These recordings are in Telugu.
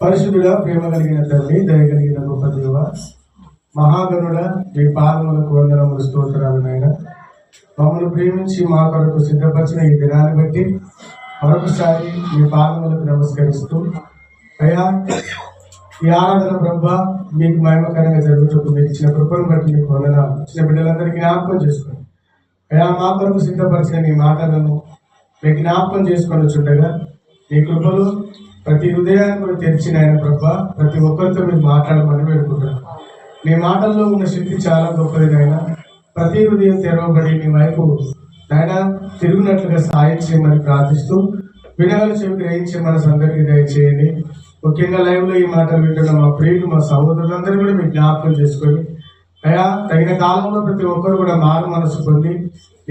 పరిశుద్ధుడా, ప్రేమ కలిగిన తండ్రి, దయ కలిగిన గొప్ప దేవ, మహాగణుడ, మీ పాదములకు వందనములు, స్తోత్రాలు నాయన. మమ్మల్ని ప్రేమించి మా కొరకు సిద్ధపరిచిన ఈ దినాన్ని బట్టి మరొకసారి మీ పాదములకు నమస్కరిస్తూ, అయ్యా ఈ ఆరాధన ప్రభ మీకు మహిమకరంగా జరుగుతుంది. మీరు ఇచ్చిన కృపను బట్టి మీకు వందనాలు. ఇచ్చిన బిడ్డలందరికీ జ్ఞాపకం చేసుకోండి. అయ్యా మా కొరకు సిద్ధపరిచిన మీ మాటలను మీ జ్ఞాపకం చేసుకొని చుండగా మీ కృపలు ప్రతి హృదయాన్ని కూడా తెరిచిన ఆయన ప్రభ ప్రతి ఒక్కరితో మీరు మాట్లాడమని వేడుకుంటున్నాను. మీ మాటల్లో ఉన్న శక్తి చాలా గొప్పది నాయన. ప్రతి హృదయం తెరవబడి మీ వైపు నాయన తిరుగునట్లుగా సాయం చేయమని ప్రార్థిస్తూ, వినగల చెవి గ్రహించే మనసు అందరికీ దయచేయండి. ముఖ్యంగా లైవ్లో ఈ మాటలు వింటున్న మా ప్రియులు, మా సహోదరులందరూ కూడా మీరు జ్ఞాపకం చేసుకొని అయ్యా తగిన కాలంలో ప్రతి ఒక్కరు కూడా మారు మనసు పొంది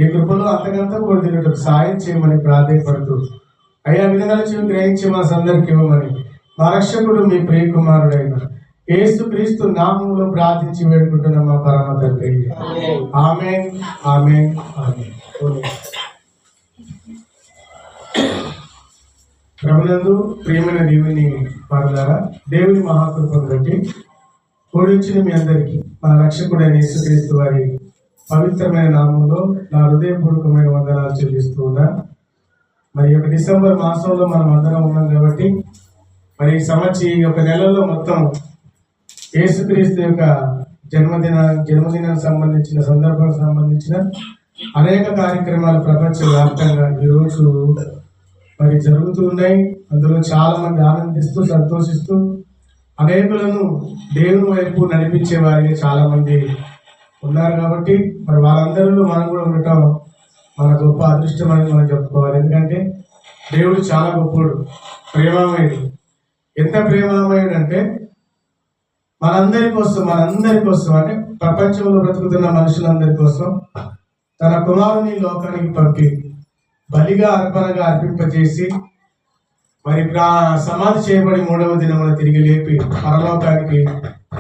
ఈ కృపలో అంతకంతా కూడా తినటకు సాయం చేయమని ప్రార్థపడుతూ, అయ్యా వినగల చెవి గ్రహించే మనసు అందరికి ఇవ్వమని మా రక్షకుడు మీ ప్రియ కుమారుడైన యేసు క్రీస్తు నామములో ప్రార్థించి వేడుకుంటున్న మా పరమ తండ్రి. ఆమేన్, ఆమేన్, ఆమేన్. ప్రభునందు ప్రియమైన దేవుని వారులారా, దేవుని మహాకృపను బట్టి కూడిచ్చిన మీ అందరికీ మా రక్షకుడైన యేసుక్రీస్తు వారి పవిత్రమైన నామంలో నా హృదయపూర్వకమైన వందనాలు చెల్లిస్తూ ఉన్నా. మరి ఒక డిసెంబర్ మాసంలో మనం అందరం ఉన్నాం కాబట్టి మరి ఈ సంవత్సరం ఒక నెలలో మొత్తం యేసుక్రీస్తు యొక్క జన్మదినానికి సంబంధించిన సందర్భానికి సంబంధించిన అనేక కార్యక్రమాలు ప్రపంచవ్యాప్తంగా ఈరోజు మరి జరుగుతూ ఉన్నాయి. అందులో చాలా మంది ఆనందిస్తూ సంతోషిస్తూ అనేకులను దేవుని వైపు నడిపించే వారికి చాలా మంది ఉన్నారు. కాబట్టి మరి వాళ్ళందరిలో మనం కూడా ఉండటం మన గొప్ప అదృష్టం అని మనం చెప్పుకోవాలి. ఎందుకంటే దేవుడు చాలా గొప్పడు, ప్రేమమయుడు. ఎంత ప్రేమమయుడు అంటే మనందరి కోసం అంటే ప్రపంచంలో బ్రతుకుతున్న మనుషులందరి కోసం తన కుమారుని లోకానికి పంపి బలిగా అర్పణగా అర్పింపజేసి మరి సమాధి చేయబడి 3వ దినమున తిరిగి లేపి పరలోకానికి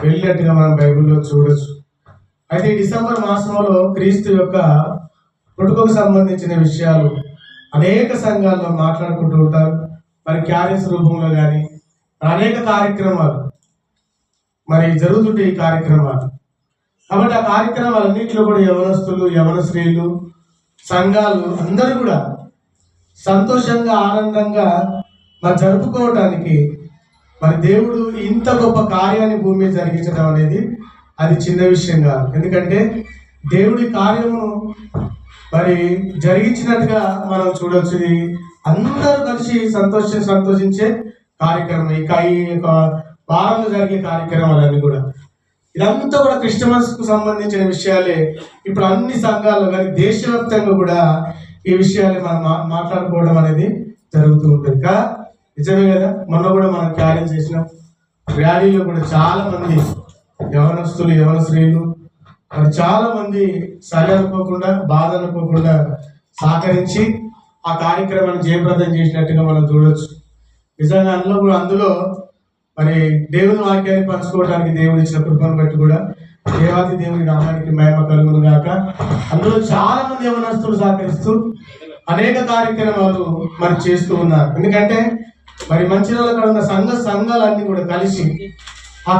వెళ్ళినట్టుగా మనం బైబిల్లో చూడొచ్చు. అయితే ఈ డిసెంబర్ మాసంలో క్రీస్తు యొక్క పుట్టుకకు సంబంధించిన విషయాలు అనేక సంఘాల్లో మాట్లాడుకుంటూ ఉంటారు. మరి క్యారెన్స్ రూపంలో కానీ అనేక కార్యక్రమాలు మరి జరుగుతుంటాయి ఈ కార్యక్రమాలు. కాబట్టి ఆ కార్యక్రమాలన్నింటిలో కూడా యవనస్తులు, యవన స్త్రీలు, సంఘాలు అందరూ కూడా సంతోషంగా ఆనందంగా మరి జరుపుకోవటానికి మరి దేవుడు ఇంత గొప్ప కార్యాన్ని భూమి మీద జరిగించడం అనేది అది చిన్న విషయం కాదు. ఎందుకంటే దేవుడి కార్యమును మరి జరిగించినట్టుగా మనం చూడవచ్చు. అందరూ కలిసి సంతోషించే కార్యక్రమం ఈ వారంలో జరిగే కార్యక్రమాలన్నీ కూడా ఇదంతా కూడా క్రిస్టమస్ కు సంబంధించిన విషయాలే. ఇప్పుడు అన్ని సంఘాల్లో కానీ దేశవ్యాప్తంగా కూడా ఈ విషయాలు మనం మాట్లాడుకోవడం అనేది జరుగుతూ ఉంటుంది. నిజమే కదా. మొన్న కూడా మనం క్యారెన్స్ చేసినాం. ర్యాలీలో కూడా చాలా మంది యవనస్తులు, యవన స్త్రీలు మరి చాలా మంది సరి అనుకోకుండా, బాధ అనుకోకుండా సహకరించి ఆ కార్యక్రమాన్ని జయప్రదం చేసినట్టుగా మనం చూడవచ్చు. నిజంగా అందులో మరి దేవుని వాక్యాన్ని పంచుకోవడానికి దేవుడు ఇచ్చిన కృపను బట్టి కూడా దేవాది దేవుని నామానికి మహిమ కలుగును గాక. అందులో చాలా మంది యవనస్తులు సహకరిస్తూ అనేక కార్యక్రమాలు మరి చేస్తూ ఉన్నారు. ఎందుకంటే మరి మంచిర్యాలలో ఉన్న సంఘాలన్నీ కూడా కలిసి ఆ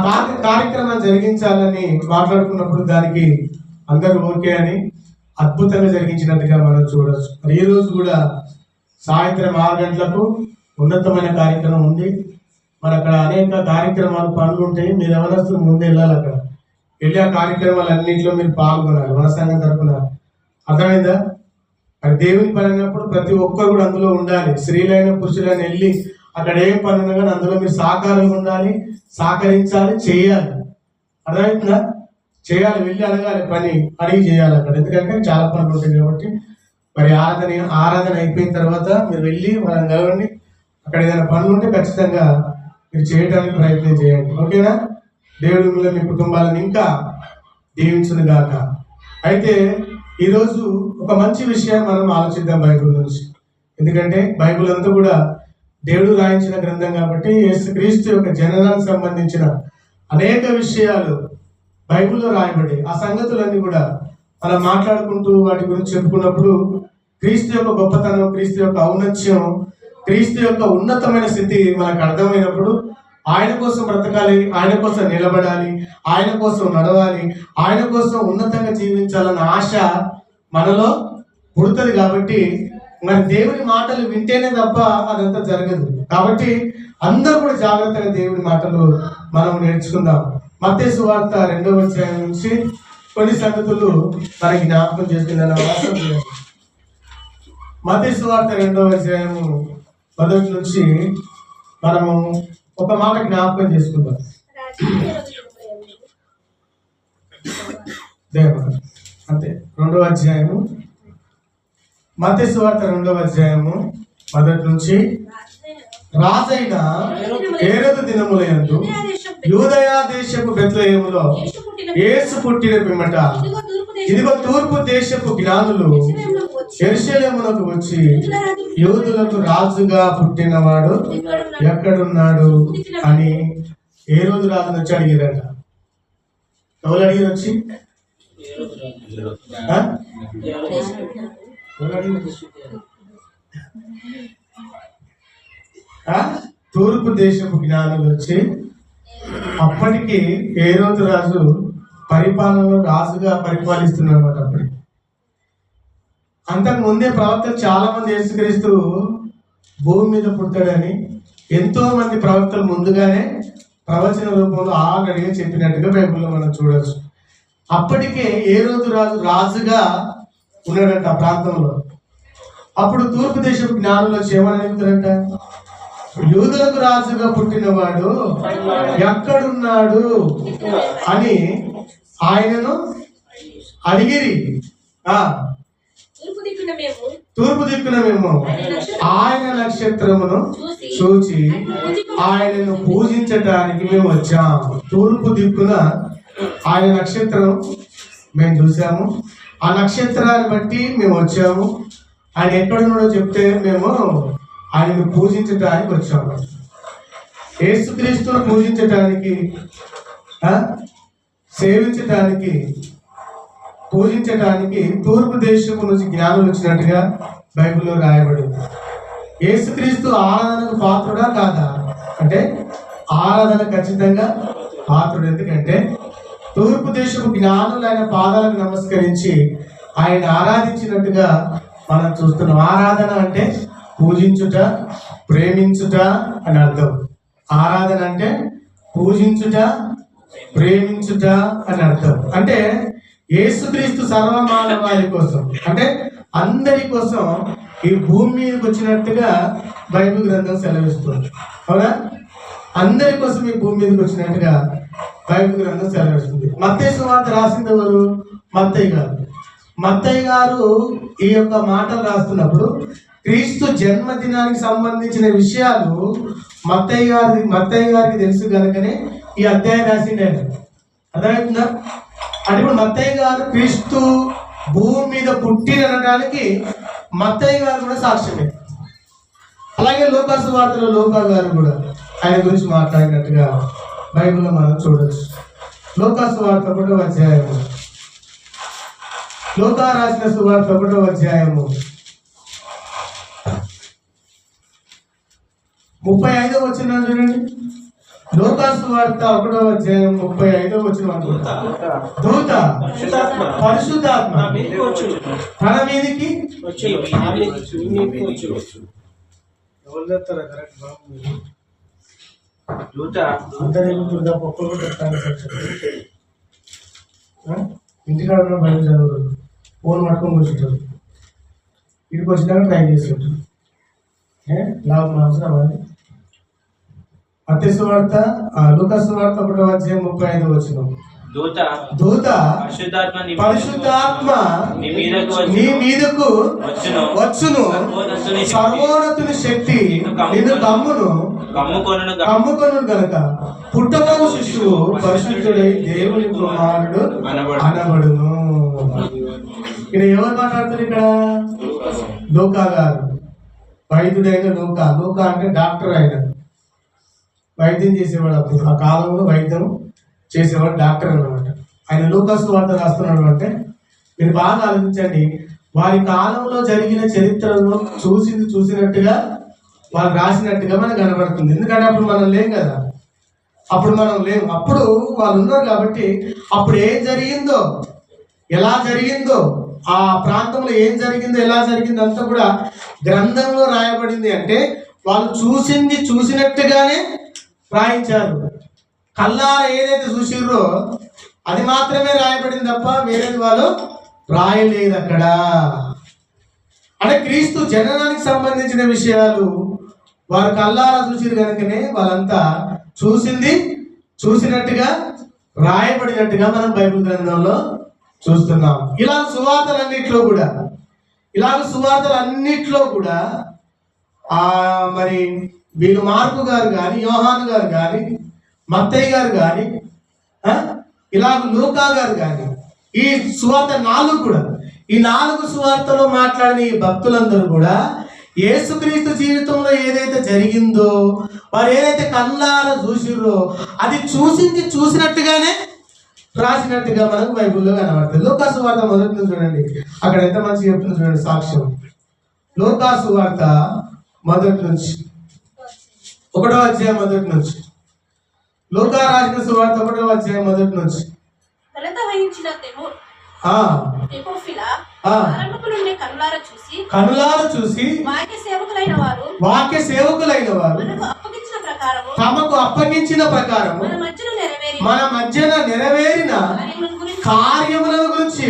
కార్యక్రమం జరిగించాలని మాట్లాడుకున్నప్పుడు దానికి అందరూ ఓకే అని అద్భుతంగా జరిగించినట్టుగా మనం చూడవచ్చు. మరి ఈ రోజు కూడా సాయంత్రం 6 గంటలకు ఉన్నతమైన కార్యక్రమం ఉంది. మరి అక్కడ అనేక కార్యక్రమాలు, పనులు ఉంటాయి. మీరు ఎవరొస్తూ ముందు వెళ్ళాలి. అక్కడ వెళ్ళి ఆ కార్యక్రమాలన్నింటిలో మీరు పాల్గొనాలి. మన సంఘం తరఫున. అర్థమైందా? మరి దేవుని పని అయినప్పుడు ప్రతి ఒక్కరు కూడా అందులో ఉండాలి. స్త్రీలైన పురుషులైన వెళ్ళి అక్కడ ఏం పని ఉన్నా కానీ అందులో మీరు సహకారంగా ఉండాలి, సహకరించాలి, చేయాలి. అర్థమవుతుందా? చేయాలి, వెళ్ళి అడగాలి, పని అడిగి చేయాలి అక్కడ. ఎందుకంటే చాలా పనులు ఉంటాయి కాబట్టి. మరి ఆరాధన అయిపోయిన తర్వాత మీరు వెళ్ళి వాళ్ళని కలవండి. అక్కడ ఏదైనా పనులు ఉంటే ఖచ్చితంగా మీరు చేయడానికి ప్రయత్నం చేయండి. ఓకేనా? దేవుడి మిమ్మల్ని, మీ కుటుంబాలను ఇంకా దీవించును గాక. అయితే ఈరోజు ఒక మంచి విషయాన్ని మనం ఆలోచిద్దాం బైబిల్ నుంచి. ఎందుకంటే బైబిల్ అంతా కూడా దేవుడు రాయించిన గ్రంథం కాబట్టి యేసుక్రీస్తు యొక్క జననానికి సంబంధించిన అనేక విషయాలు బైబిల్లో రాయబడి ఆ సంగతులన్నీ కూడా మనం మాట్లాడుకుంటూ వాటి గురించి చెప్పుకున్నప్పుడు క్రీస్తు యొక్క గొప్పతనం, క్రీస్తు యొక్క ఔన్నత్యం, క్రీస్తు యొక్క ఉన్నతమైన స్థితి మనకు అర్థమైనప్పుడు ఆయన కోసం బ్రతకాలి, ఆయన కోసం నిలబడాలి, ఆయన కోసం నడవాలి, ఆయన కోసం ఉన్నతంగా జీవించాలన్న ఆశ మనలో పుడుతుంది. కాబట్టి మరి దేవుని మాటలు వింటేనే తప్ప అదంతా జరగదు. కాబట్టి అందరూ కూడా జాగ్రత్తగా దేవుని మాటలు మనం నేర్చుకుందాం. మత్తయి సువార్త 2వ అధ్యాయం నుంచి కొన్ని సంగతులు మనకి జ్ఞాపకం చేసుకుందాం. మత్తయి సువార్త 2వ అధ్యాయము 1 నుంచి మనము ఒక మాట జ్ఞాపకం చేసుకుందాం. అంతే 2వ అధ్యాయము మత్తయి సువార్త 2వ అధ్యాయము 1 నుంచి రాజైన హేరోదు దినములయందు యూదయ దేశపు బెత్లెహేములో యేసు పుట్టిన పిమ్మట ఇదిగో తూర్పు దేశపు జ్ఞానులు యెరూషలేమునకు వచ్చి యూదులకు రాజుగా పుట్టినవాడు ఎక్కడున్నాడు అని హేరోదు రాజును వచ్చి అడిగారట. ఎవరు అడిగారు వచ్చి? తూర్పు దేశపు జ్ఞానులు వచ్చి, అప్పటికి హేరోదు రాజు పరిపాలనలో రాజుగా పరిపాలిస్తున్నారు అన్నమాట. అప్పటికి అంతకు ముందే ప్రవక్తలు చాలా మంది యేసుక్రీస్తు భూమి మీద పుట్టాడని ఎంతో మంది ప్రవక్తలు ముందుగానే ప్రవచన రూపంలో ఆల్రెడీగా చెప్పినట్టుగా బైబిల్లో మనం చూడవచ్చు. అప్పటికే హేరోదు రాజు రాజుగా ఉన్నాడంట ఆ ప్రాంతంలో. అప్పుడు తూర్పు దేశపు జ్ఞానులు వచ్చి ఏమని అడుగుతారంట, యూదులకు రాజుగా పుట్టినవాడు ఎక్కడున్నాడు అని ఆయనను అడిగిరి. తూర్పు దిక్కున మేము ఆయన నక్షత్రమును చూచి ఆయనను పూజించడానికి మేము వచ్చాము. తూర్పు దిక్కున ఆయన నక్షత్రం మేము చూసాము, ఆ నక్షత్రాన్ని బట్టి మేము వచ్చాము. ఆయన ఎక్కడున్నాడో చెప్తే మేము ఆయనను పూజించడానికి వచ్చాము. యేసుక్రీస్తును పూజించడానికి, సేవించడానికి, పూజించడానికి తూర్పు దేశము నుంచి జ్ఞానులు వచ్చినట్టుగా బైబిల్లో రాయబడింది. యేసుక్రీస్తు ఆరాధనకు పాత్రుడా కాదా అంటే ఆరాధన ఖచ్చితంగా పాత్రుడు. ఎందుకంటే తూర్పు దేశపు జ్ఞానులు ఆయన పాదాలకు నమస్కరించి ఆయన ఆరాధించినట్టుగా మనం చూస్తున్నాం. ఆరాధన అంటే పూజించుట, ప్రేమించుట అని అర్థం. ఆరాధన అంటే పూజించుట, ప్రేమించుట అని అర్థం. అంటే యేసుక్రీస్తు సర్వమానవాళి కోసం, అంటే అందరి కోసం ఈ భూమి మీదకి వచ్చినట్టుగా బైబిల్ గ్రంథం సెలవిస్తుంది. అవునా? అందరి కోసం ఈ భూమి మీదకి వచ్చినట్టుగా బైబిల్ గ్రంథం సెలవిస్తుంది. మత్తయి సువార్త రాసింది ఎవరు? మత్తయి గారు. మత్తయి గారు ఈ యొక్క మాటలు రాస్తున్నప్పుడు క్రీస్తు జన్మదినానికి సంబంధించిన విషయాలు మత్తయి గారికి తెలుసు కనుకనే ఈ అధ్యాయం రాసిండే. అర్థమవుతుందా? అంటే ఇప్పుడు మత్తయి గారు క్రీస్తు భూమి మీద పుట్టినడానికి మత్తయి గారు కూడా సాక్ష్యమే. అలాగే లూకా సువార్తలో లూకా గారు కూడా ఆయన గురించి మాట్లాడినట్టుగా బైబిల్లో మనం చూడవచ్చు. లూకా సువార్త 1వ అధ్యాయము, లూకా రాసిన సువార్త 1వ అధ్యాయము 35వ వచనం చూడండి. లూకా సువార్త 1వ అధ్యాయం 35వ వచనం అనుకుంటా. దూత పరిశుద్ధాత్మ తన మీదికి ఎవరు చెప్తారా? కరెక్ట్ అందరూ పొక్కలు ఇంటికాడ ఉన్న బయట చదువు ఫోన్ పట్టుకొని కూర్చుంటారు. ఇంటికి వచ్చినాక ట్రై చేస్తుంటారు. లాభం అవసరం అది. మత్తయి సువార్త లూకా సువార్త 1వ అధ్యాయం 35వ వచనం. దూత పరిశుద్ధాత్మ నీ మీదకు వచ్చును, సర్వోన్నతుని శక్తి నిన్ను కమ్ముకొను గనుక పుట్టబోవు శిశువు పరిశుద్ధుడై దేవుని కుమారుడు అనబడును. ఇక్కడ ఎవరు మాట్లాడుతారు? ఇక్కడ లూకా గారు, వైద్యుడైన లూకా. లూకా అంటే డాక్టర్. ఆయన వైద్యం చేసేవాడు. అప్పుడు ఆ కాలంలో వైద్యం చేసేవాడు డాక్టర్ అన్నమాట. ఆయన లూకా సువార్త రాస్తున్నాడు అంటే మీరు బాగా ఆలోచించండి. వారి కాలంలో జరిగిన చరిత్రను చూసినట్టుగా వాళ్ళు రాసినట్టుగా మనకు కనబడుతుంది. ఎందుకంటే అప్పుడు మనం లేం కదా. అప్పుడు మనం లేము. అప్పుడు వాళ్ళు ఉన్నారు కాబట్టి అప్పుడు ఏం జరిగిందో, ఎలా జరిగిందో, ఆ ప్రాంతంలో ఏం జరిగిందో, ఎలా జరిగిందో అంతా కూడా గ్రంథంలో రాయబడింది. అంటే వాళ్ళు చూసింది చూసినట్టుగానే రాయించారు. కల్లార ఏదైతే చూసిర్రో అది మాత్రమే రాయబడింది తప్ప వేరేది వాళ్ళు రాయలేదు అక్కడ. అంటే క్రీస్తు జననానికి సంబంధించిన విషయాలు వారు కల్లారా చూసిరు కనుకనే వాళ్ళంతా చూసింది చూసినట్టుగా రాయబడినట్టుగా మనం బైబిల్ గ్రంథంలో చూస్తున్నాం. ఇలాగ సువార్తలన్నిట్లో కూడా మరి వీళ్ళు మార్కు గారు కానీ, యోహాను గారు కానీ, మత్తయి గారు కానీ, ఇలాగ లూకా గారు కానీ, ఈ సువార్త 4 కూడా, ఈ 4 సువార్తలో మాట్లాడిన ఈ భక్తులందరూ కూడా యేసుక్రీస్తు జీవితంలో ఏదైతే జరిగిందో, వారు ఏదైతే కళ్ళారా చూసిర్రో అది చూసినట్టుగానే రాసినట్టుగా మనకు బైబిల్లో కనబడుతుంది. లూకా సువార్త మొదటి నుంచి చూడండి, అక్కడ ఎంత మంచిగా చెప్తుంది చూడండి సాక్ష్యం. లూకా సువార్త మొదటి నుంచి 1వ అధ్యాయం మొదటి నుంచి, లూకా రాసిన సువార్త 1వ అధ్యాయం మొదటి నుంచి. కనులార చూసి వాక్య సేవకులైన వారు తమకు అప్పగించిన ప్రకారం మన మధ్యన నెరవేరిన కార్యములను గురించి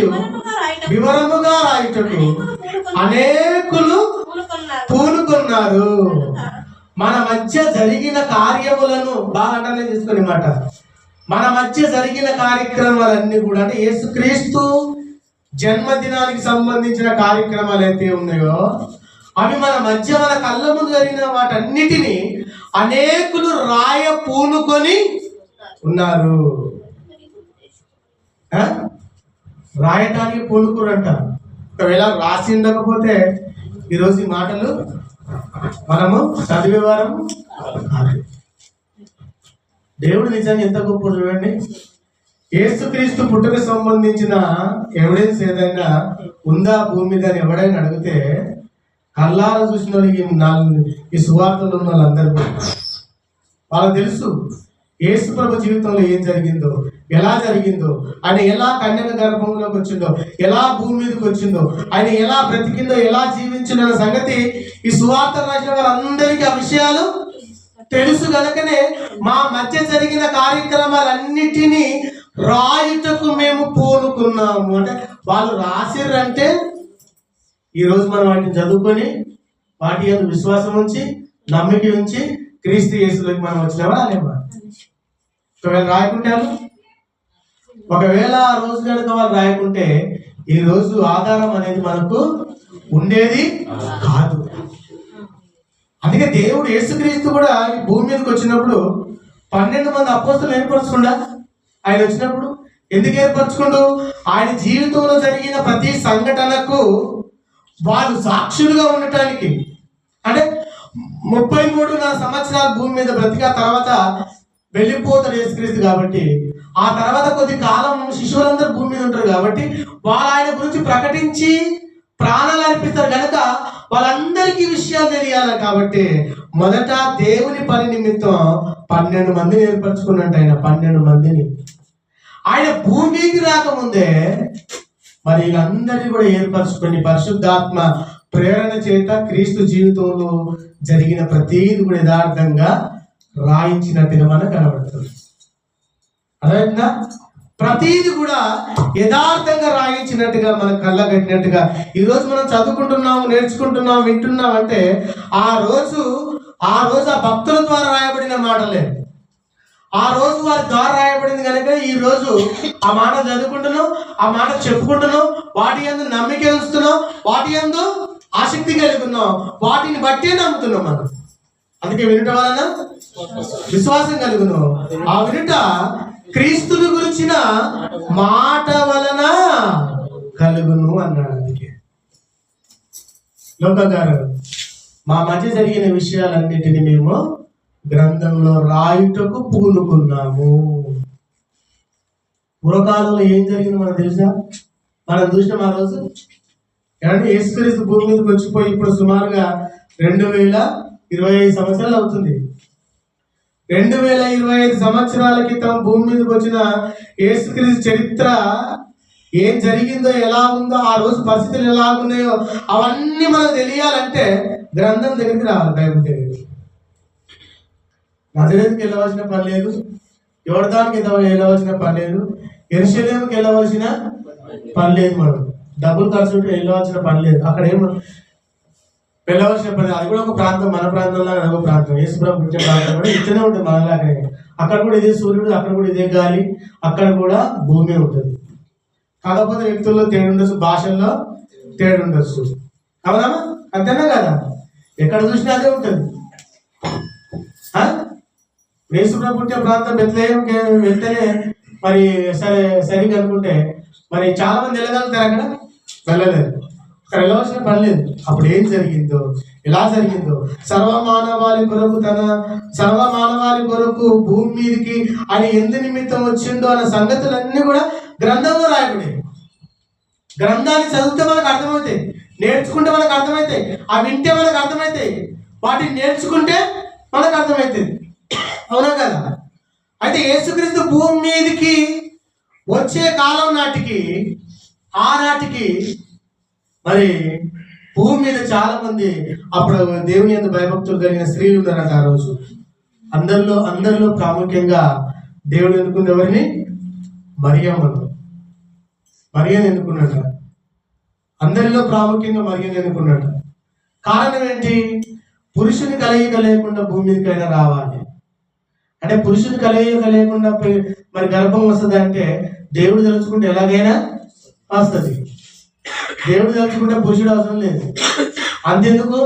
వివరముగా రాయుటకు అనేకులు పూనుకున్నారు. మన మధ్య జరిగిన కార్యములను బాగా అంటనే తీసుకుని మాట, మన మధ్య జరిగిన కార్యక్రమాలన్నీ కూడా, అంటే యేసుక్రీస్తు జన్మదినానికి సంబంధించిన కార్యక్రమాలు అయితే ఉన్నాయో అవి మన మధ్య, మన కళ్ళ ముందు జరిగిన వాటన్నిటినీ అనేకులు పూనుకొని ఉన్నారు. రాయటానికి పూనుకురంట. ఒకవేళ రాసి ఉండకపోతే ఈరోజు ఈ మాటలు మనము చదివేవారం. దేవుడు నిజంగా ఎంత గొప్ప చూడండి. యేసుక్రీస్తు పుట్టుకు సంబంధించిన ఎవిడెన్స్ ఏదైనా ఉందా భూమి మీద అని ఎవడైనా అడిగితే కళ్ళారా చూసిన ఈ సువార్తలు ఉన్న వాళ్ళందరూ వాళ్ళకి తెలుసు యేసు ప్రభు జీవితంలో ఏం జరిగిందో, ఎలా జరిగిందో, ఆయన ఎలా కన్యక గర్భంలోకి వచ్చిందో, ఎలా భూమి మీదకి వచ్చిందో, ఆయన ఎలా బ్రతికిందో, ఎలా జీవించిందో అనే సంగతి ఈ సువార్త రాసిన వాళ్ళందరికీ ఆ విషయాలు తెలుసు. కనుకనే మా మధ్య జరిగిన కార్యక్రమాలన్నిటినీ రాయుటకు మేము పూనుకున్నాము. అంటే వాళ్ళు రాసిర్రంటే ఈరోజు మనం వాటిని చదువుకొని వాటి యొక్క విశ్వాసం ఉంచి నమ్మిక ఉంచి క్రీస్తు యేసులోకి మనం వచ్చినామా అనేమా. ఒకవేళ రాయకుంటే ఒకవేళ ఆ రోజు కనుక వాళ్ళు రాయకుంటే ఈ రోజు ఆధారం అనేది మనకు ఉండేది కాదు. అందుకే దేవుడు యేసుక్రీస్తు కూడా ఈ భూమి మీదకి వచ్చినప్పుడు 12 మంది అపోస్తలులు ఏర్పరచుకుండా ఆయన వచ్చినప్పుడు ఎందుకు ఏర్పరచుకుంటూ, ఆయన జీవితంలో జరిగిన ప్రతి సంఘటనకు వాళ్ళు సాక్షులుగా ఉండటానికి. అంటే 33 సంవత్సరాలు భూమి మీద బ్రతిక తర్వాత వెళ్ళిపోతాడు యేసుక్రీస్తు కాబట్టి ఆ తర్వాత కొద్ది కాలం శిశువులందరూ భూమి మీద ఉంటారు కాబట్టి వాళ్ళు ఆయన గురించి ప్రకటించి ప్రాణాలు అర్పిస్తారు. కనుక వాళ్ళందరికీ విషయాలు తెలియాలి కాబట్టి మొదట దేవుని పని నిమిత్తం 12 మందిని ఏర్పరచుకున్నట్టు. ఆయన 12 మందిని ఆయన భూమికి రాకముందే మరి వీళ్ళందరినీ కూడా ఏర్పరచుకొని పరిశుద్ధాత్మ ప్రేరణ చేత క్రీస్తు జీవితంలో జరిగిన ప్రతీది కూడా యథార్థంగా రాయించినట్టుగా మనకు కనబడుతుంది. అదేవిధంగా ప్రతీది కూడా యథార్థంగా రాయించినట్టుగా మనకు కళ్ళగట్టినట్టుగా ఈరోజు మనం చదువుకుంటున్నాము, నేర్చుకుంటున్నాము, వింటున్నాం అంటే ఆ రోజు ఆ భక్తుల ద్వారా రాయబడిన మాటలే. ఆ రోజు వారి ద్వారా రాయబడింది కనుక ఈ రోజు ఆ మాట చదువుకుంటున్నాం, ఆ మాట చెప్పుకుంటున్నాం, వాటి యందు నమ్మిక ఉంచుతున్నాం, వాటి యందు ఆసక్తి కలిగి ఉన్నాం, వాటిని బట్టే నమ్ముతున్నాం మనం. అందుకే వినుట వలన విశ్వాసం కలుగును, ఆ వినుట క్రీస్తుని గురించిన మాట వలన కలుగును అన్నాడు. అందుకే లోక గారు మా మధ్య జరిగిన విషయాలన్నిటిని మేము గ్రంథంలో రాయుటకు పూనుకున్నాము. పూర్వకాలంలో ఏం జరిగింది మనకు తెలుసా? మనం చూసినాం ఆ రోజు. ఏమంటే యేసుక్రీస్తు భూమి మీదకి వచ్చిపోయి ఇప్పుడు సుమారుగా 2025 సంవత్సరాలు అవుతుంది. 2025 సంవత్సరాల క్రితం భూమి మీదకి వచ్చిన యేసుక్రీస్తు చరిత్ర ఏం జరిగిందో, ఎలా ఉందో, ఆ రోజు పరిస్థితులు ఎలా ఉన్నాయో అవన్నీ మనకు తెలియాలంటే గ్రంథం దగ్గరికి రావాలి, బైబిల్ దగ్గరికి. నజరేతుకి వెళ్ళవలసిన పని లేదు, యోర్దానికి వెళ్ళవలసిన పని లేదు, యెరూషలేముకి వెళ్ళవలసిన పని లేదు, మనం డబ్బులు ఖర్చు పెట్టి వెళ్ళవలసిన పని లేదు. అక్కడ వెళ్ళవలసిన పని, అది కూడా ఒక ప్రాంతం, మన ప్రాంతంలో అదొక ప్రాంతం. యేసుప్రభు పుట్టిన ప్రాంతం కూడా ఇట్లనే ఉంటుంది మనలాగే. అక్కడ కూడా ఇదే సూర్యుడు, అక్కడ కూడా ఇదే గాలి, అక్కడ కూడా భూమి ఉంటుంది. కాకపోతే వ్యక్తుల్లో తేడా ఉండొచ్చు, భాషల్లో తేడా ఉండొచ్చు. అవునా? అంతేనా కదా? ఎక్కడ చూసినా అదే ఉంటుంది. యేసుప్రభు పుట్టిన ప్రాంతం బెత్లెహేంకి వెళ్తేనే మరి సరిగ్గా అనుకుంటే మరి చాలా మంది వెళ్ళగలుగుతారు, అక్కడ వెళ్ళలేదు. అక్కడ వెళ్ళవలసిన పని లేదు. అప్పుడు ఏం జరిగిందో, ఎలా జరిగిందో, సర్వమానవాళి కొరకు భూమి మీదకి ఆయన ఎందు నిమిత్తం వచ్చిందో అన్న సంగతులన్నీ కూడా గ్రంథంలో రాయబడి. గ్రంథాన్ని చదివితే మనకు అర్థమవుతాయి, నేర్చుకుంటే మనకు అర్థమవుతాయి, అవి వింటే మనకు అర్థమవుతాయి, వాటిని నేర్చుకుంటే మనకు అర్థమవుతుంది. అవునా కదా? అయితే యేసుక్రీస్తు భూమి మీదకి వచ్చే కాలం నాటికి, ఆనాటికి మరి భూమి మీద చాలా మంది అప్పుడు దేవుని యందు భయభక్తులు కలిగిన స్త్రీలు ఉన్నారట. ఆ రోజు అందరిలో ప్రాముఖ్యంగా దేవుడు ఎన్నుకున్న ఎవరిని? మరియమ్మను. మరియని ఎన్నుకున్నట. అందరిలో ప్రాముఖ్యంగా మరియని ఎన్నుకున్నట. కారణం ఏంటి? పురుషుని కలయిక లేకుండా భూమి మీదకైనా రావాలి అంటే, పురుషుని కలయిక లేకుండా మరి గర్భం వస్తుంది అంటే దేవుడు తలుచుకుంటే ఎలాగైనా వస్తుంది. దేవుడు తలుచుకుంటే పురుషుడు అవసరం లేదు. అంతెందుకు,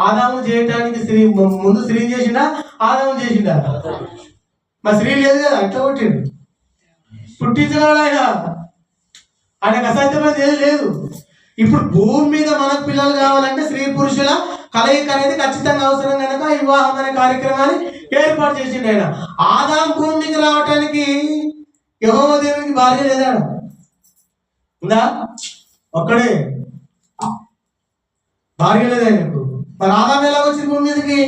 ఆదాము చేయటానికి ముందు స్త్రీ చేసిండా, ఆదాము చేసిండా? మా స్త్రీ లేదు కదా, అట్లా కొట్టిండు. పుట్టించగలడు ఆయనకు అసాధ్యమైనది ఏది లేదు. ఇప్పుడు భూమి మీద మనకు పిల్లలు కావాలంటే స్త్రీ పురుషుల కలయిక అనేది ఖచ్చితంగా అవసరం కనుక వివాహం అనే కార్యక్రమాన్ని ఏర్పాటు చేసిండు ఆయన. ఆదాము భూమి మీద రావటానికి యెహోవా దేవునికి భార్య లేదా? ఉందా? ఒక్కడే భార్య లేదు ఆయనకు. మరి ఆదాము ఎలా వచ్చింది భూమి మీదకి?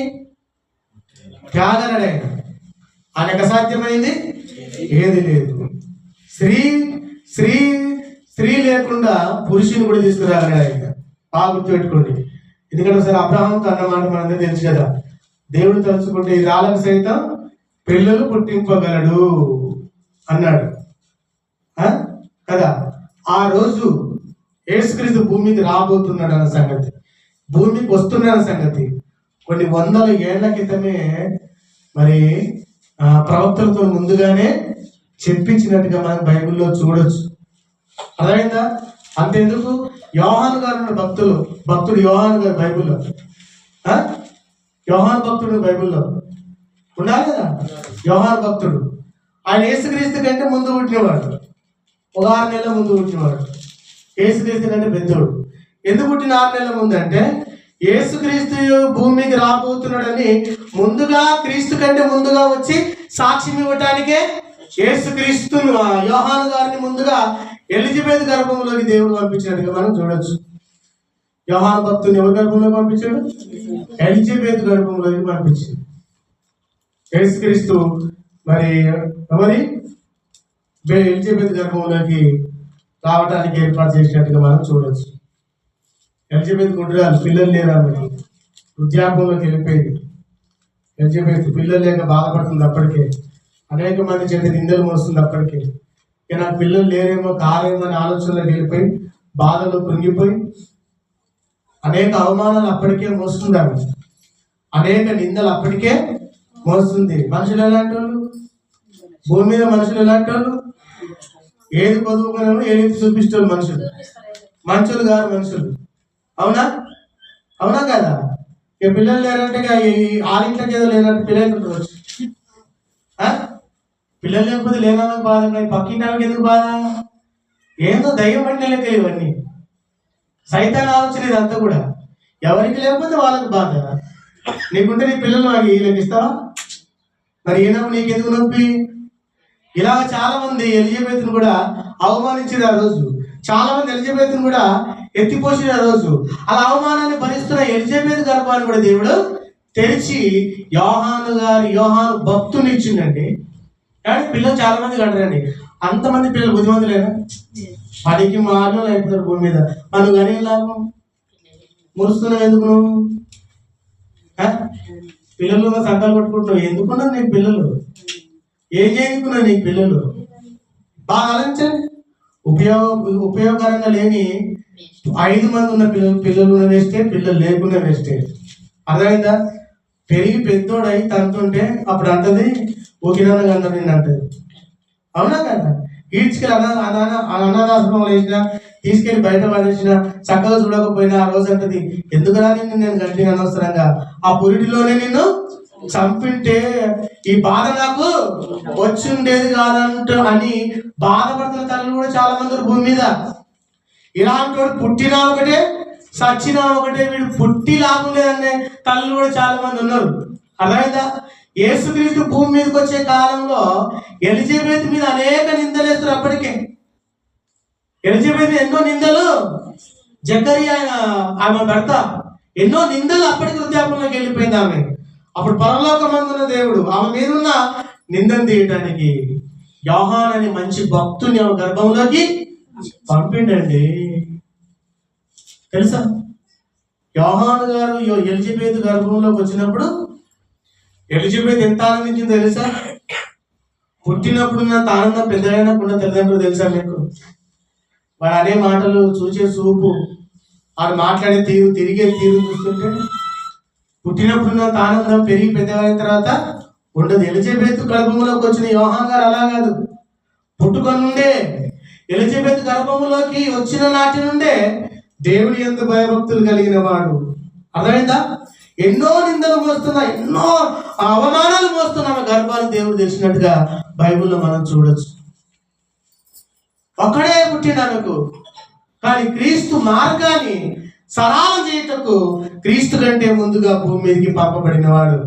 త్యాగనడు ఆయన. ఆయనకు అసాధ్యమైంది ఏది లేదు. స్త్రీ లేకుండా పురుషుని కూడా తీసుకురాగలడు ఆయన. బాగా గుర్తుపెట్టుకోండి. ఎందుకంటే ఒకసారి అబ్రహాంతో అన్నమాట మనందరూ తెలుసు కదా, దేవుడు తలుచుకుంటే ఈ రాళ్ళకు సైతం పిల్లలు పుట్టింపగలడు అన్నాడు కదా. ఆ రోజు యేసుక్రీస్తు భూమికి రాబోతున్నాడు అన్న సంగతి, భూమికి వస్తున్నాడన్న సంగతి కొన్ని వందల ఏళ్ల క్రితమే మరి ప్రవక్తలతో ముందుగానే చెప్పించినట్టుగా మనం బైబిల్లో చూడొచ్చు. అర్థమైందా? అంతెందుకు, యోహాను గారు భక్తుడు యోహాను గారు బైబిల్లో, యోహాను భక్తుడు బైబిల్లో ఉండాలి కదా. యోహాను భక్తుడు ఆయన యేసుక్రీస్తు కంటే ముందు పుట్టినవాడు, ఒక 6 నెలల ముందు పుట్టినవాడు. యేసుక్రీస్తు కంటే పెద్దోడు. ఎందుకు పుట్టిన 6 నెలల ముందు అంటే, యేసుక్రీస్తు భూమికి రాబోతున్నాడని ముందుగా, క్రీస్తు కంటే ముందుగా వచ్చి సాక్ష్యం ఇవ్వటానికే యేసుక్రీస్తును యోహాను గారిని ముందుగా ఎలిజబెత్ గర్భంలోకి దేవుడు పంపించినట్టుగా మనం చూడొచ్చు. యోహాను భక్తుని ఎవరి గర్భంలోకి పంపించాడు? ఎలిజబెత్ గర్భంలోకి పంపించింది. యేసుక్రీస్తు మరి ఎలిజబెత్ గర్భంలోకి రావడానికి ఏర్పాటు చేసినట్టుగా మనం చూడొచ్చు. ఎలిజబెత్ గుడ్రాలు, పిల్లలు లేరు, ఆమెకి వృద్ధాపంలోకి వెళ్ళిపోయింది. ఎలిజబెత్ పిల్లలు లేక బాధపడుతుంది. అప్పటికే అనేక మంది చేత నిందలు మోస్తుంది. అప్పటికే నాకు పిల్లలు లేరేమో, కారేమో అనే ఆలోచనలోకి వెళ్ళిపోయి బాధలో కృంగిపోయి అనేక అవమానాలు అప్పటికే మోస్తుంది. ఆమె అనేక నిందలు అప్పటికే మోస్తుంది. మనుషులు ఎలాంటి వాళ్ళు? భూమి మీద మనుషులు ఎలాంటి వాళ్ళు? ఏది పొదువుకున్నామో ఏది చూపిస్తారు మనుషులు. మనుషులు కాదు మనుషులు. అవునా? అవునా కదా? ఇక పిల్లలు లేరంటే ఆరింట్లోకి ఏదో లేనట్టు పిల్లలు ఉండవచ్చు. పిల్లలు లేకపోతే లేనానికి బాధ, పక్కింటి ఆమెకి ఎందుకు బాధ? ఏందో దయ్యం అంటే లెక్క ఇవన్నీ, సైతాన్ ఆలోచన ఇదంతా కూడా. ఎవరికి లేకపోతే వాళ్ళకి బాధ. నీకుంటే నీ పిల్లలు వీళ్ళకి ఇస్తావా? మరి ఏనప్పుడు నీకెందుకు నొప్పి? ఇలా చాలా మంది ఎలిజబెత్ను కూడా అవమానించారు ఆ రోజు. చాలా మంది ఎలిజబెత్ను కూడా ఎత్తిపోసిన రోజు. అలా అవమానాన్ని భరిస్తున్న ఎలిజబెత్ గర్భాన్ని కూడా దేవుడు తెరిచి యోహాను భక్తుని ఇచ్చిండండి. కానీ పిల్లలు చాలా మంది కంటారండి. అంతమంది పిల్లలు బుద్ధిమంతులేనా? పనికి మాటలు అయిపోతారు భూమి మీద. మనం కానీ లాభం మురుస్తున్నావు ఎందుకు? నువ్వు పిల్లలు సంఘాలు కొట్టుకుంటున్నావు ఎందుకున్నారు నీకు పిల్లలు? ఏం చేయకున్నావు నీకు పిల్లలు? బాగా ఆలోచించండి. ఉపయోగకరంగా లేని 5 మంది ఉన్న పిల్లలు వేస్తే, పిల్లలు లేకుండా వేస్తే. అర్థమైందా? పెరిగి పెద్దోడై తంతుంటే అప్పుడు అంటది ఓకేనగా అందరు నిన్ను అంటది. అవునా కదా? ఈడ్చుకెళ్ళి అనాథాశ్రమంలో వేసిన, తీసుకెళ్లి బయట పడేసిన, చక్కగా చూడకపోయినా ఆ రోజు అంటది ఎందుకురా నిన్ను నేను గంటి అనవసరంగా ఆ పురిటిలోనే నిన్ను చంపింటే ఈ బాధ నాకు వచ్చి ఉండేది కాదంట అని బాధపడుతున్న తల్లులు కూడా చాలా మంది భూమి మీద. ఇలాంటి వాడు పుట్టినా ఒకటే, సచ్చినా ఒకటే, వీడు పుట్టి లాభం లేదనే తల్లులు కూడా చాలా మంది ఉన్నారు. అర్థమైందా? యేసుక్రీస్తు భూమి మీదకి వచ్చే కాలంలో ఎలిజబెత్ మీద అనేక నిందలు వేస్తారు. అప్పటికే ఎలిజబెత్ ఎన్నో నిందలు, జకరియా ఆమె భర్త ఎన్నో నిందలు అప్పటికి వృద్ధాపంలోకి వెళ్ళిపోయింది ఆమె. అప్పుడు పరలోకమందున్న దేవుడు ఆమె మీద ఉన్న నిందను తీయటానికి యోహాను అనే మంచి భక్తుని ఆమె గర్భంలోకి పంపిండండి. తెలుసా? యోహాను గారు ఎలిజబెత్ గర్భంలోకి వచ్చినప్పుడు ఎలిజబెత్ ఎంత ఆనందించిందో తెలుసా? పుట్టినప్పుడున్న ఆనందం పెద్దగైనప్పుడు తల్లిదండ్రులు తెలుసా మీకు? వాడు అనే మాటలు, చూసే చూపు, వాడు మాట్లాడే తీరు, తిరిగే తీరు చూస్తుంటే పుట్టినప్పుడున్న ఆనందం పెరిగి పెద్దగైన తర్వాత ఉండదు. ఎలిజబెత్ గర్భంలోకి వచ్చిన యోహాను గారు అలా కాదు. పుట్టుకొని నుండే ఎలిజబెత్ గర్భంలోకి వచ్చిన నాటి నుండే దేవుని యందు భయభక్తులు కలిగిన వాడు. అర్థమైందా? ఎన్నో నిందలు మోస్తున్నా, ఎన్నో అవమానాలు మోస్తున్నా ఆమె గర్భాన్ని దేవుడు తెలిసినట్టుగా బైబిల్లో మనం చూడొచ్చు. ఒక్కడే పుట్టినాకు, కానీ క్రీస్తు మార్గాన్ని సరళం చేయటకు క్రీస్తు కంటే ముందుగా భూమి మీదకి పంపబడిన వాడు.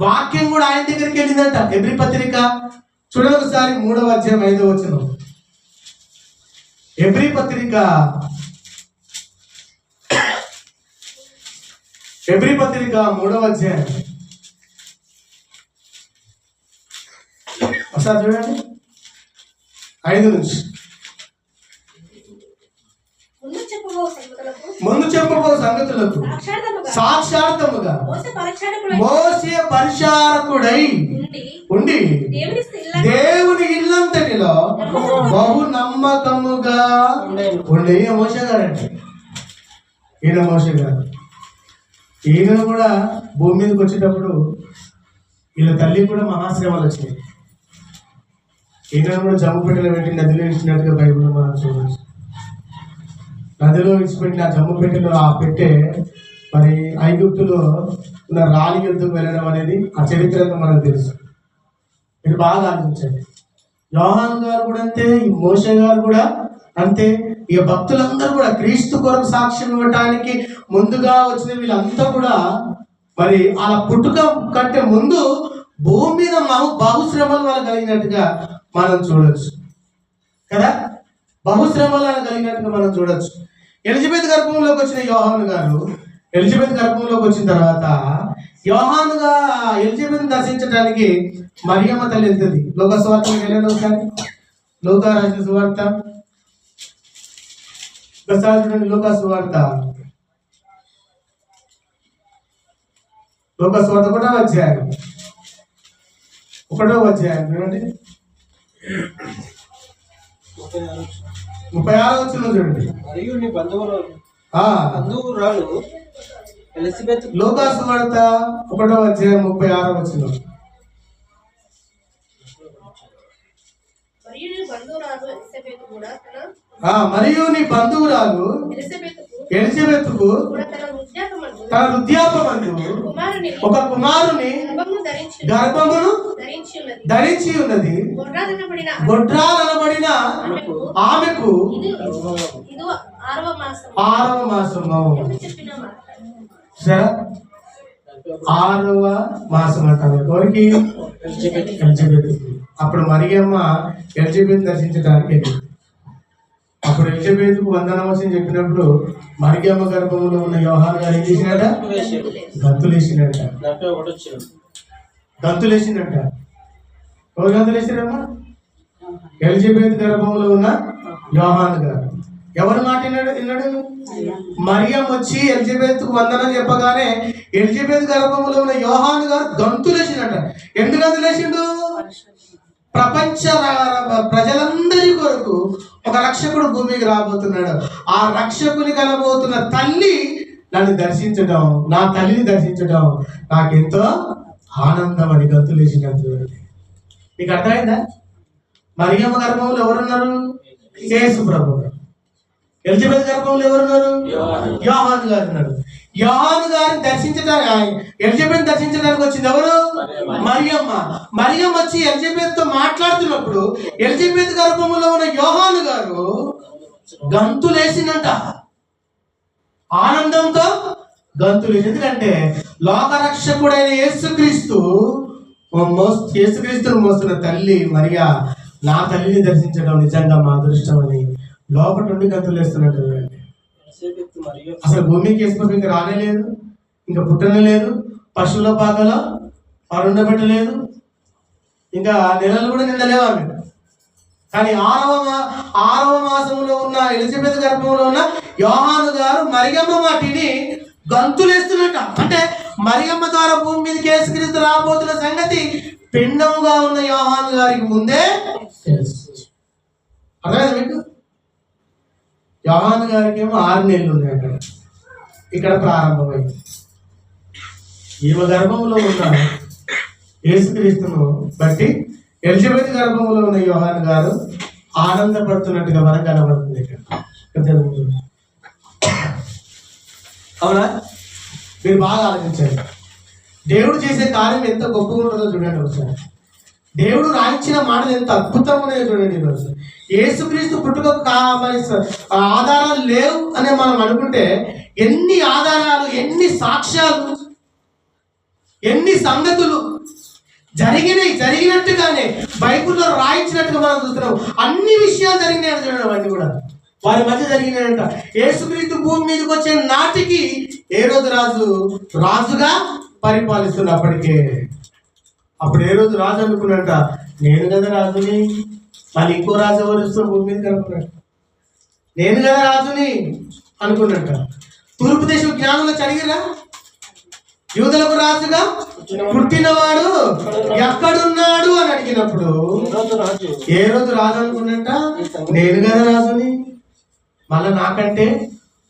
వాక్యం కూడా ఆయన దగ్గరికి వెళ్ళిందంట. ఎబ్రీ పత్రిక చూడండి ఒకసారి, 3వ అధ్యాయం 5వ వచనం. ఎబ్రీ పత్రిక 3వ అధ్యాయం ఒకసారి చూడండి, 5 నుంచి. ముందు చెప్పబో సంగతులకు సాక్షార్థముగా మోసే పరిచారకుడై ఉండి దేవుని ఇల్లంతటిలో బహు నమ్మకముగా ఉండే. ఈయన మోసే గారండి, ఈయన మోసే గారు. ఈయన కూడా భూమి మీదకి వచ్చేటప్పుడు వీళ్ళ తల్లి కూడా మహాశ్రమాలు వచ్చినాయి. ఈయన కూడా జమ్ము పెట్టెలో పెట్టి నదిలో ఇచ్చినట్టుగా బైబిల్లో మనం చూడవచ్చు. నదిలో విడిచిపెట్టిన ఆ జమ్ము పెట్టెలో ఆ పెట్టె మరి ఐగుప్తులో ఉన్న రాణి యుద్ధకు వెళ్ళడం అనేది ఆ చరిత్రలో మనకు తెలుసు. మీరు బాగా ఆలోచించండి. యోహాను గారు కూడా అంతే, ఈ మోషే గారు కూడా అంతే. ఇక భక్తులందరూ కూడా క్రీస్తు కొరకు సాక్ష్యం ఇవ్వటానికి ముందుగా వచ్చిన వీళ్ళంతా కూడా మరి అలా పుట్టుక కంటే ముందు భూమి మీద బహుశ్రమలు వాళ్ళు కలిగినట్టుగా మనం చూడొచ్చు కదా. బహుశ్రమలు కలిగినట్టుగా మనం చూడొచ్చు. ఎలిజబెత్ గర్భంలోకి వచ్చిన యోహాను గారు ఎలిజబెత్ గర్భంలోకి వచ్చిన తర్వాత యోహానుగా ఎలిజబెత్ దర్శించడానికి మరియమ్మ తల్లి వెళ్తుంది. లోక సువార్తకి వెళ్ళండి ఒకసారి. లోకా రాసిన సువార్త ఒకసారి చూడండి. లోక సువార్త 1వ అధ్యాయం చూడండి, 36వ వచనం చూడండి. మరియు నీ బంధువురాలు ఎలిజబెత్. లోకా సువార్త 1వ అధ్యాయం 36వ వచనం. మరియు నీ బంధువురాలు ఎలిజబెత్కు తన వృద్ధాపమందు ఒక కుమారుని గర్భమును ధరించి ఉన్నది. గొడ్రాలనబడిన ఆమెకు 6వ మాసము. సరే, 6వ మాసం అంటారు ఎవరికి? ఎలిజబెత్. అప్పుడు మరియమ్మ ఎలిజబెత్ దర్శించడానికి వెళ్ళింది. అప్పుడు ఎలిజబెత్కు వందనవచనం చెప్పినప్పుడు మరియమ్మ గర్భంలో ఉన్న యోహాను గారు ఏం చేసినాడ? గంతులేసినట్ట. గంతులేసినట్ట. ఎవరు గంతులేసిరమ్మా? ఎలిజబెత్ గర్భంలో ఉన్న యోహాను గారు. ఎవరు మాట విన్నాడు? మరియం వచ్చి ఎలిజబెత్కు వందనం చెప్పగానే ఎలిజబెత్ గర్భంలో ఉన్న యోహాను గారు గంతులేసినట్ట. ఎందుకు గంతులేసిండు? ప్రపంచ ప్రజలందరి కొరకు ఒక రక్షకుడు భూమికి రాబోతున్నాడు. ఆ రక్షకుని కనబోతున్న తల్లి నన్ను దర్శించడం, నా తల్లిని దర్శించడం నాకెంతో ఆనందం అని గంతులేసినట్టు. మీకు అర్థమైందా? మరియమ్మ గర్భంలో ఎవరున్నారు? యేసు ప్రభు. ఎలిజబెత్ గర్భంలో ఎవరున్నారు? యోహాను గారు ఉన్నారు. యోహాను గారిని దర్శించడానికి, ఎలిజబెత్ దర్శించడానికి వచ్చింది ఎవరు? మరియమ్మ. మరియమ్మ వచ్చి ఎలిజబెత్ తో మాట్లాడుతున్నప్పుడు ఎలిజబెత్ గర్భంలో ఉన్న యోహాను గారు గంతులేసినంట. ఆనందంతో గంతులేసి. ఎందుకంటే లోకరక్షకుడైన యేసుక్రీస్తును మోస్తున్న తల్లి మరియా నా తల్లిని దర్శించడం నిజంగా మా అదృష్టం అని లోపల నుండి గంతులేస్తున్నట్టు. అసలు భూమికి యేసుప్రభు ఇంకా రానేలేదు, ఇంకా పుట్టనే లేదు, పశువుల పాకలో పరుండబెట్టలేదు, ఇంకా నెలలు కూడా నిండలేవు ఆమె. కానీ ఆరవ మాసంలో ఉన్న ఎలిజబెత్ గర్భంలో ఉన్న యోహాను గారు మరియమ్మ మాటిని గంతులేస్తున్నట్ట. అంటే మరియమ్మ ద్వారా భూమి మీదకి యేసుక్రీస్తు రాబోతున్న సంగతి పిండముగా ఉన్న యోహాను గారికి ముందే అర్థమైంది మీకు? యోహాను గారికి ఏమో 6 నెలలు ఉన్నాయి అక్కడ. ఇక్కడ ప్రారంభమైంది. ఈమె గర్భంలో ఉన్న యేసుక్రీస్తును బట్టి ఎలిజబెత్ గర్భంలో ఉన్న యోహాను గారు ఆనందపడుతున్నట్టుగా మనకు కనబడుతుంది ఇక్కడ. అవునా? మీరు బాగా ఆలోచించండి. దేవుడు చేసే కార్యం ఎంత గొప్పగా ఉంటుందో చూడండి ఒకసారి. దేవుడు రాయించిన మాటలు ఎంత అద్భుతంగా ఉన్నాయో చూడండి. ఈరోజు యేసుక్రీస్తు పుట్టుకకు ఆధారాలు లేవు అని మనం అనుకుంటే ఎన్ని ఆధారాలు, ఎన్ని సాక్ష్యాలు, ఎన్ని సంగతులు జరిగినట్టుగానే బైబిల్లో రాయించినట్టుగా మనం చూస్తున్నాం. అన్ని విషయాలు జరిగినాయని చూడండి. అవన్నీ కూడా వారి మధ్య జరిగినాయంట. యేసుక్రీస్తు భూమి మీదకి వచ్చే నాటికి హేరోదు రాజుగా పరిపాలిస్తున్నప్పటికే అప్పుడు హేరోదు రాజు అనుకున్నట్ట, నేను కదా రాజుని, మళ్ళీ ఇంకో రాజు ఎవరు ఇస్తున్న భూమి మీదకి అనుకున్నట్ట, నేను కదా రాజుని అనుకున్నట్ట. తూర్పు దేశం జ్ఞానంలో చదివిరా? యూదులకు రాజుగా పుట్టినవాడు ఎక్కడున్నాడు అని అడిగినప్పుడు హేరోదు రాజు అనుకున్నట్ట, నేను కదా రాజుని, మళ్ళా నాకంటే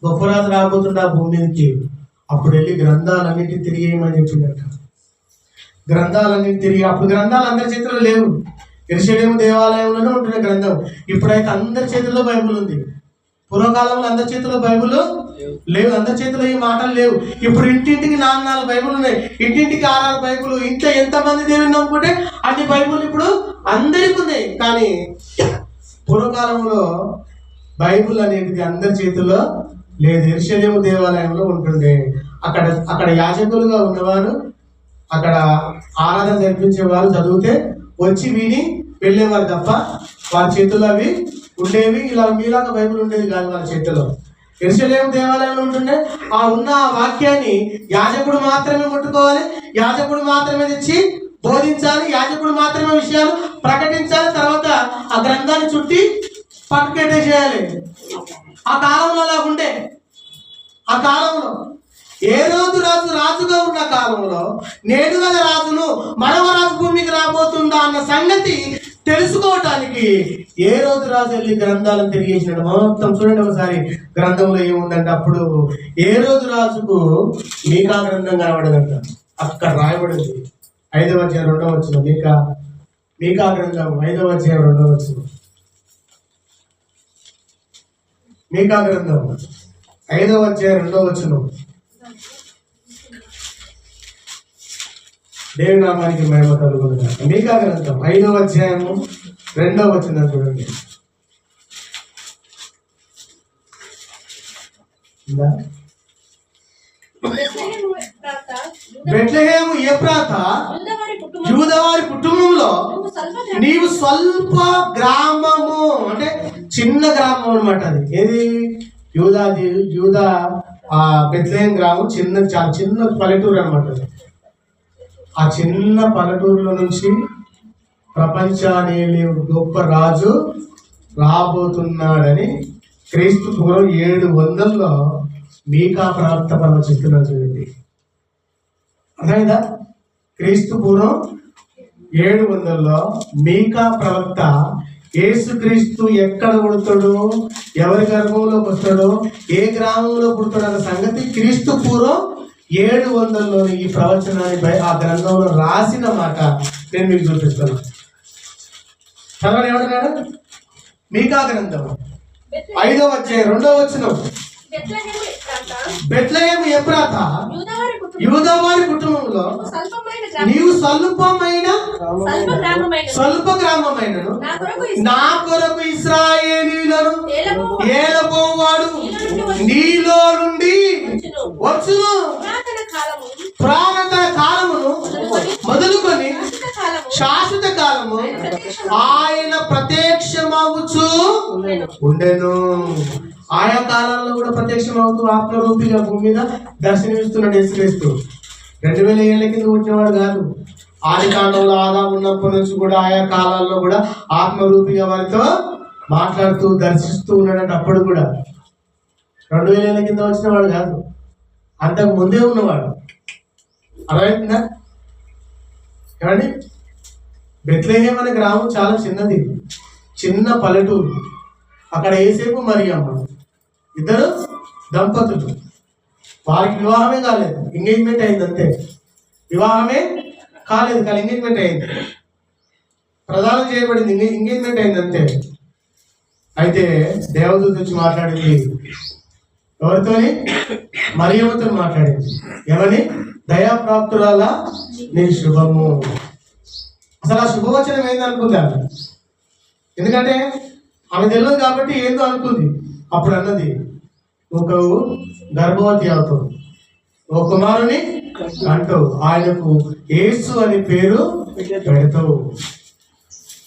గొప్ప రాజు రాబోతుండ భూమి మీదకి. అప్పుడు వెళ్ళి గ్రంథాలన్నింటినీ తిరిగేయమని చెప్పిందట. గ్రంథాలన్నింటినీ తిరిగి, అప్పుడు గ్రంథాలు అందరి చేతిలో లేవు. యెరూషలేము దేవాలయంలోనే ఉంటున్న గ్రంథం. ఇప్పుడైతే అందరి చేతుల్లో బైబుల్ ఉంది. పూర్వకాలంలో అందరి చేతిలో బైబుల్ లేవు, అందరి చేతిలో ఈ మాటలు లేవు. ఇప్పుడు ఇంటింటికి 4 బైబుల్ ఉన్నాయి, ఇంటింటికి 6 బైబుల్. ఎంతమంది దేవుని నమ్ముకుంటే అన్ని బైబుల్ ఇప్పుడు అందరికీ ఉన్నాయి. కానీ పూర్వకాలంలో బైబుల్ అనేది అందరి చేతుల్లో లేదు. యెరూషలేము దేవాలయంలో ఉంటుండే. అక్కడ యాజకులుగా ఉన్నవారు, అక్కడ ఆరాధన జరిపించేవారు చదివితే వచ్చి విని వెళ్ళేవారు తప్ప వారి చేతుల్లో అవి ఉండేవి. ఇలా మీలాగా బైబుల్ ఉండేది కాదు వాళ్ళ చేతిలో. యెరూషలేము దేవాలయంలో ఉంటుండే. ఆ ఉన్న వాక్యాన్ని యాజకుడు మాత్రమే ముట్టుకోవాలి, యాజకుడు మాత్రమే తెచ్చి బోధించాలి, యాజకుడు మాత్రమే విషయాలు ప్రకటించాలి. తర్వాత ఆ గ్రంథాన్ని చుట్టి పక్కకెట్టేసేయాలి. ఆ కాలంలో అలా ఉండే. ఆ కాలంలో హేరోదు రాజుగా ఉన్న కాలంలో నేను కదా రాజును, మనవ రాజు భూమికి రాబోతుందా అన్న సంగతి తెలుసుకోవటానికి హేరోదు రాజు వెళ్ళి గ్రంథాలను తిరిగేసినాడు. మొత్తం చూడండి ఒకసారి గ్రంథంలో ఏముందంటే, అప్పుడు హేరోదు రాజుకు మీకా గ్రంథం కనబడదంట. అక్కడ రాయబడింది 5వ అధ్యాయం 2వ వచనం. మీకా గ్రంథం 5వ అధ్యాయం 2వ వచనం. మీకా గ్రంథం 5వ అధ్యాయం 2వ వచనం. దేవుని నామానికి మహిమ కలుగునుగాక. మీకా గ్రంథం 5వ అధ్యాయము 2వ వచనం చూడండి. బెత్లెహేము ఎఫ్రాతా యూదవారి కుటుంబంలో నీవు స్వల్ప గ్రామము, అంటే చిన్న గ్రామం అనమాట. అది ఏది యూదా బెత్లెహేం గ్రామం చాలా చిన్న పల్లెటూరు అనమాట. ఆ చిన్న పల్లెటూరులో నుంచి ప్రపంచాన్ని గొప్ప రాజు రాబోతున్నాడని క్రీస్తు పూర్వం 700లో మీకా ప్రవక్త పరమ చెప్తున్నారు. చూడండి, అర్థమైందా? క్రీస్తు పూర్వం 700లో మీకా ప్రవక్త యేసుక్రీస్తు ఎక్కడ పుడతాడు, ఎవరి గర్భంలోకి వస్తాడో, ఏ గ్రామంలో పుడతాడు అన్న సంగతి క్రీస్తు పూర్వం 700లోని ఈ ప్రవచనాన్ని ఆ గ్రంథంలో రాసిన మాట నేను మీకు చూపిస్తాను. చదవండి, ఏమంటున్నాడు? మీకా గ్రంథం 5వ అధ్యాయం 2వ వచనం. బెత్లెహేము ఎఫ్రాతా యూదావారి కుటుంబంలో నీవు స్వల్ప గ్రామమైనను నా కొరకు ఇశ్రాయేలీయులను ఏలబోవాడు నీలో నుండి వచ్చును. పురాతన కాలమును మొదలుకొని శాశ్వత కాలము ఆయన ప్రత్యక్షమవుచు ఉండెను. ఆయా కాలంలో కూడా ప్రత్యక్షమవుతూ ఆత్మరూపిగా భూమి మీద దర్శనమిస్తున్నాడు యేసుక్రీస్తు. 2000 ఏళ్ల కింద పుట్టినవాడు కాదు. ఆది కాండంలో ఆదాము ఉన్నప్పటి నుంచి కూడా ఆయా కాలాల్లో కూడా ఆత్మరూపిగా వారితో మాట్లాడుతూ దర్శిస్తూ ఉన్నాడంటే అప్పుడు కూడా 2000 ఏళ్ల కింద వచ్చిన వాడు కాదు, అంతకు ముందే ఉన్నవాడు. అర్థమవుతుందా? ఏమండి, బెత్లెహేం అనే గ్రామం చాలా చిన్నది, చిన్న పల్లెటూరు. అక్కడ యేసేపు మరియమ్మ ఇద్దరు దంపతులు. వారికి వివాహమే కాలేదు, ఎంగేజ్మెంట్ అయింది అంతే. వివాహమే కాలేదు, కానీ ఎంగేజ్మెంట్ అయింది, ప్రదానం చేయబడింది, ఎంగేజ్మెంట్ అయింది అంతే. అయితే దేవదూత వచ్చి మాట్లాడింది ఎవరితోని? మరియమ్మతో మాట్లాడింది. ఏమని? దయాప్రాప్తురాల నీ శుభము. అసలు ఆ శుభవచనం ఏంది అనుకుందాం, ఎందుకంటే ఆమె తెలియదు కాబట్టి ఏందో అనుకుంది. అప్పుడు అన్నది, ఒక గర్భవతి అవుతావు, ఒక కుమారుని అంటావు, ఆయనకు యేసు అని పేరు పెడతావు.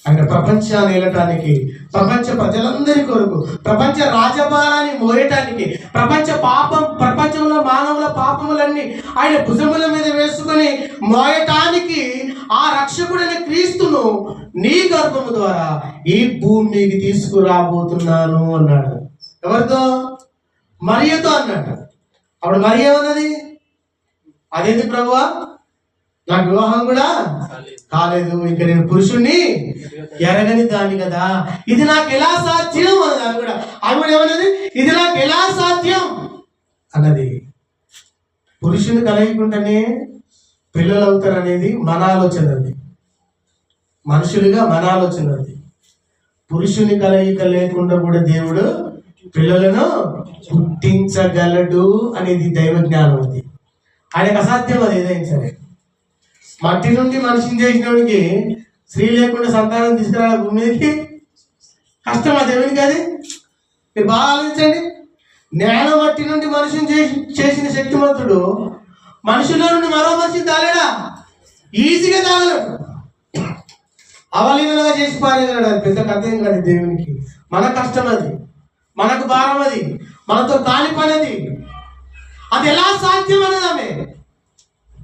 ఆయన ప్రపంచాన్ని ఏలటానికి, ప్రపంచ ప్రజలందరి కొరకు, ప్రపంచ రాజభారాన్ని మోయటానికి, ప్రపంచంలో మానవుల పాపములన్నీ ఆయన భుజముల మీద వేసుకొని మోయటానికి ఆ రక్షకుడైన క్రీస్తును నీ గర్భము ద్వారా ఈ భూమికి తీసుకురాబోతున్నాను అన్నాడు. ఎవరితో? మరియతో అన్నాడు. అప్పుడు మరి ఏమన్నది? అదేంటి ప్రభువా, నాకు వివాహం కూడా కాలేదు, ఇంకా నేను పురుషుణ్ణి ఎరగని దాన్ని కదా, ఇది నాకు ఎలా సాధ్యం అన్నది. ఆమె కూడా ఏమన్నది? ఇది నాకు ఎలా సాధ్యం అన్నది. పురుషుని కలగకుండానే పిల్లలు అవుతారు అనేది మన ఆలోచన, అది మనుషులుగా మన ఆలోచన. అది పురుషుని కలయిక లేకుండా కూడా దేవుడు పిల్లలను పుట్టించగలడు అనేది దైవ జ్ఞానం. అది ఆయనకు అసాధ్యం, అది ఏదైనా సరే. మట్టి నుండి మనిషిని చేసినోడికి స్త్రీ లేకుండా సంతానం తీసుకురావాలి భూమి మీదకి కష్టం. అది దేవునికి అది మీరు బాగా ఆలోచించండి. నేల మట్టి నుండి మనిషిని చేసిన శక్తిమంతుడు మనుషుల్లో నుండి మరో మనిషిని తాగలేడా? ఈజీగా తాగలేడు, అవలీలగా చేసి పారేయగలడు. అది పెద్ద కథ ఏం కాదు దేవునికి. మన కష్టం అది, మనకు భారం అది, మనతో కాలి పని అది. అది ఎలా సాధ్యం అన్నది ఆమె.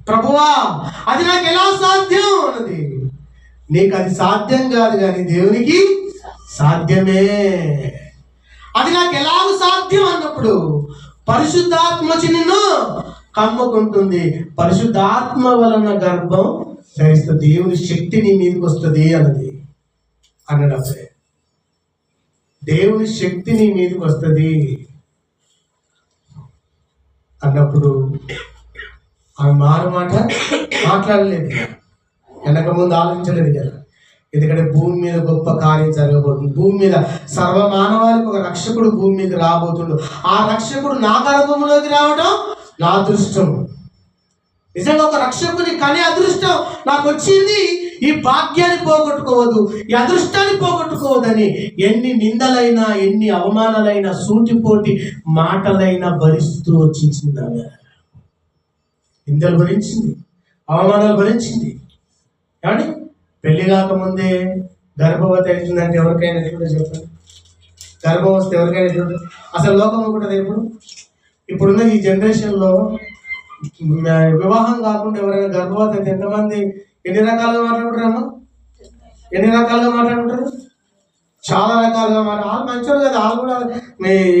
ప్రభువా, అది నాకు ఎలా సాధ్యం అన్నది. నీకు అది సాధ్యం కాదు, కానీ దేవునికి సాధ్యమే. అది నాకు ఎలాగ సాధ్యం అన్నప్పుడు పరిశుద్ధాత్మ వచ్చి నిన్ను కమ్ముకుంటుంది, పరిశుద్ధాత్మ వలన గర్భం ధరిస్తుంది, దేవుని శక్తి నీ మీదకి వస్తుంది అన్నది అన్నప్పుడే. దేవుని శక్తి నీ మీదకి వస్తుంది అన్నప్పుడు ఆమె మారు మాట మాట్లాడలేదు, వెనక ముందు ఆలోచించలేదు కదా. ఎందుకంటే భూమి మీద గొప్ప కార్యం జరగబోతుంది. భూమి మీద సర్వమానవానికి ఒక రక్షకుడు భూమి మీద రాబోతుండు. ఆ రక్షకుడు నా గర్భంలోకి రావడం నా అదృష్టం. నిజంగా ఒక రక్షకుని కనే అదృష్టం నాకు వచ్చింది. ఈ భాగ్యాన్ని పోగొట్టుకోవద్దు, ఈ అదృష్టాన్ని పోగొట్టుకోవద్దని ఎన్ని నిందలైనా, ఎన్ని అవమానాలైనా, సూటిపోటి మాటలైనా భరిస్తూ వచ్చింది. ఆమె నిందలు భరించింది, అవమానాలు భరించింది. కానీ పెళ్లి కాకముందే గర్భవతి అవుతుందంటే ఎవరికైనా కూడా చెప్పండి. గర్భం వస్తే ఎవరికైనా ఎట్లుంటుంది? అసలు లోకం ఒకటి ఇప్పుడున్న ఈ జనరేషన్లో వివాహం కాకుండా ఎవరైనా గర్భవతి అయితే ఎంతమంది ఎన్ని రకాలుగా మాట్లాడుకుంటారమ్మా? ఎన్ని రకాలుగా మాట్లాడుకుంటారు? చాలా రకాలుగా వాళ్ళు మంచోళ్ళు కదా, వాళ్ళు కూడా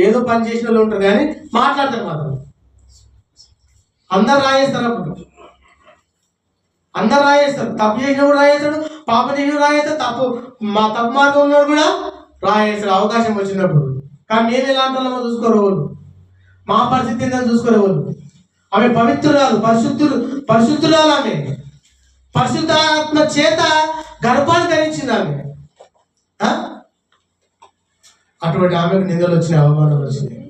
ఏదో పని చేసిన వాళ్ళు ఉంటారు కానీ మాట్లాడతారు మాత్రం. అందరు రాయేస్తారు, అప్పుడు అందరు రాయేస్తారు. తప్పు చేసిన కూడా రాయేస్తాడు, పాప చేసిన రాయేస్తాడు, తప్పు మార్గం ఉన్నాడు కూడా రాయేస్తాడు అవకాశం వచ్చినప్పుడు. కానీ మేము ఎలాంటి వాళ్ళమో చూసుకోరు వాళ్ళు, మా పరిస్థితి ఏంటని చూసుకోరు వాళ్ళు. ఆమె పవిత్రురాలు, పరిశుద్ధురాలు. ఆమె పరిశుద్ధాత్మ చేత గర్భాన్ని ధరించింది ఆమె. అటువంటి ఆమెకు నిందలు వచ్చినాయి, అవమానాలు వచ్చినాయి.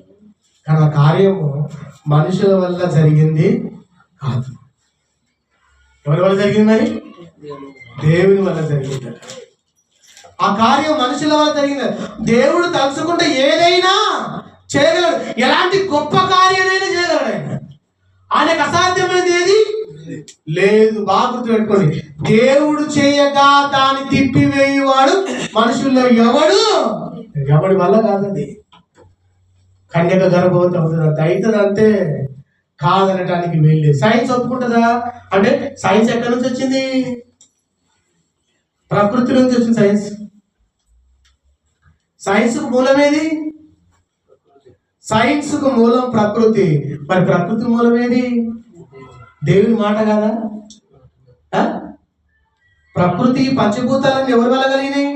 కానీ ఆ కార్యము మనుషుల వల్ల జరిగింది కాదు. ఎవరి వల్ల జరిగింది? మరి దేవుని వల్ల జరిగింది. ఆ కార్యం మనుషుల వల్ల జరిగింది. దేవుడు తలుచుకుంటే ఏదైనా చేయగలడు, ఎలాంటి గొప్ప కార్యాలైనా చేయగలడు. ఆయనకు అసాధ్యమైనది ఏది లేదు. బాగా గుర్తుపెట్టుకోండి, దేవుడు చేయగా దాన్ని తిప్పివేయువాడు మనుషుల్లో ఎవడి వల్ల కాదండి. కన్యక గర్భవతి అవుతుంది అంత అవుతుంది అంతే, కాదనటానికి వెళ్ళి సైన్స్ ఒప్పుకుంటుందా అంటే సైన్స్ ఎక్కడి నుంచి వచ్చింది? ప్రకృతి నుంచి వచ్చింది సైన్స్. సైన్స్కు మూలమేది? సైన్స్కు మూలం ప్రకృతి. మరి ప్రకృతి మూలమేది? దేవుని మాట కదా. ప్రకృతి పంచభూతాలన్నీ ఎవరి వల్ల కలిగినాయి?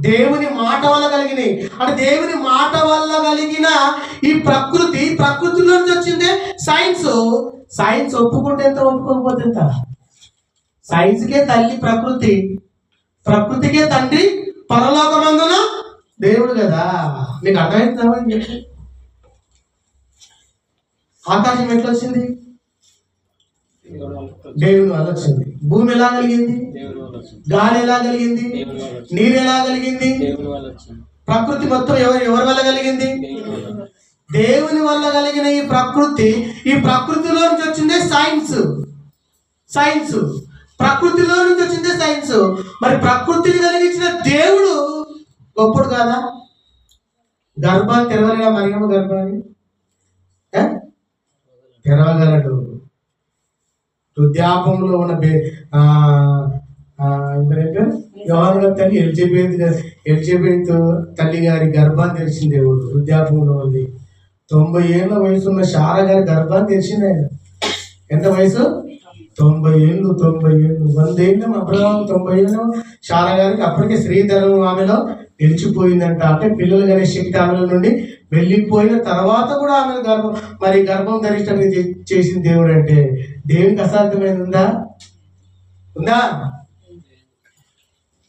దేవుని మాట వల్ల కలిగినాయి. అంటే దేవుని మాట వల్ల కలిగిన ఈ ప్రకృతిలో నుంచి వచ్చిందే సైన్స్. సైన్స్ ఒప్పుకుంటే ఎంత, ఒప్పుకోకపోతే ఎంత. సైన్స్కే తల్లి ప్రకృతి, ప్రకృతికే తండ్రి పరలోకమందున దేవుడు కదా. మీకు అర్థమవుతుందా? ఆకాశం ఎట్లా వచ్చింది? దేవుని వల్ల వచ్చింది. భూమి ఎలా కలిగింది? గాలి ఎలా కలిగింది? నీరు ఎలా కలిగింది? ప్రకృతి మొత్తం ఎవరి వల్ల కలిగింది? దేవుని వల్ల కలిగిన ఈ ప్రకృతిలో నుంచి వచ్చిందే సైన్స్. ప్రకృతిలో నుంచి వచ్చిందే సైన్స్. మరి ప్రకృతిని కలిగించిన దేవుడు గొప్పడు కాదా? గర్భాన్ని తెరవలేదా? మరియమ్మ గర్భాన్ని తెరవగలడు. వృద్ధాపంలో ఉన్న యోహాను తల్లి ఎలిజబెత్ తల్లి గారి గర్భాన్ని తెరిచింది దేవుడు. వృద్ధాపంలో ఉంది. 90 ఏళ్ళ వయసు ఉన్న శారా గారి గర్భాన్ని తెరిచింది ఆయన. ఎంత వయసు? 90 ఏళ్ళు. 100 ఏళ్ళు అబ్రహాం, 90 ఏళ్ళు శారా గారికి. అప్పటికే స్త్రీధనం ఆమెలో నిలిచిపోయిందంట. అంటే పిల్లలు కానీ శక్తి ఆమెల నుండి వెళ్ళిపోయిన తర్వాత కూడా ఆమె గర్భం ధరించడానికి చేసిన దేవుడు. అంటే దేవునికి అసాధ్యమైనది ఉందా?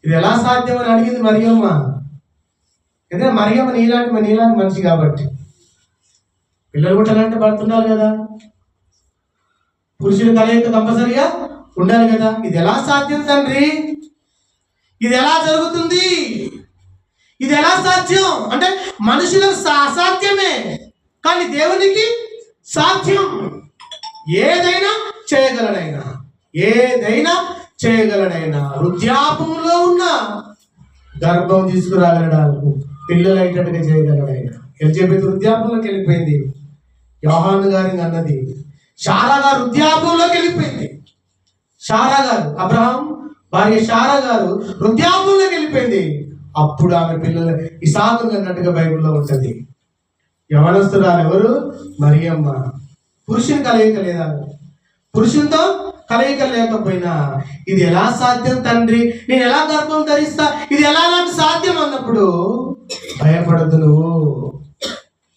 ఇది ఎలా సాధ్యమని అడిగింది మరియమ్మ. ఎందుకంటే మరియమ్మ నీలాంటి మనిషి కాబట్టి. పిల్లలు పుట్టాలంటే పడుతున్నారు కదా, పురుషుల కలయిక కంపల్సరిగా ఉండాలి కదా. ఇది ఎలా సాధ్యం తండ్రి? ఇది ఎలా జరుగుతుంది? ఇది ఎలా సాధ్యం అంటే మనుషులకు అసాధ్యమే, కానీ దేవునికి సాధ్యం. ఏదైనా చేయగలడైనా వృద్ధాపంలో ఉన్న గర్భం తీసుకురాగలడానికి పిల్లలు అయ్యేటట్టుగా చేయగలడైనా. ఎలిజబెత్ వృద్ధాపంలోకి వెళ్ళిపోయింది. యోహాను గారిని అన్నది శారా గారు వృద్ధాపంలోకి వెళ్ళిపోయింది. శారా గారు, అబ్రహాం భార్య శారా గారు వృద్ధాపంలోకి వెళ్ళిపోయింది. అప్పుడు ఆమె పిల్లలు ఇసాకు అన్నట్టుగా బైబిల్లో ఉంటుంది. యవనస్తురాలు ఎవరు? మరియమ్మ. పురుషుని కలయిక లేదా? పురుషునితో కలయిక లేకపోయినా ఇది ఎలా సాధ్యం తండ్రి? నేను ఎలా గర్భం ధరిస్తా? ఇది ఎలా నాకు సాధ్యం అన్నప్పుడు భయపడద్దు నువ్వు.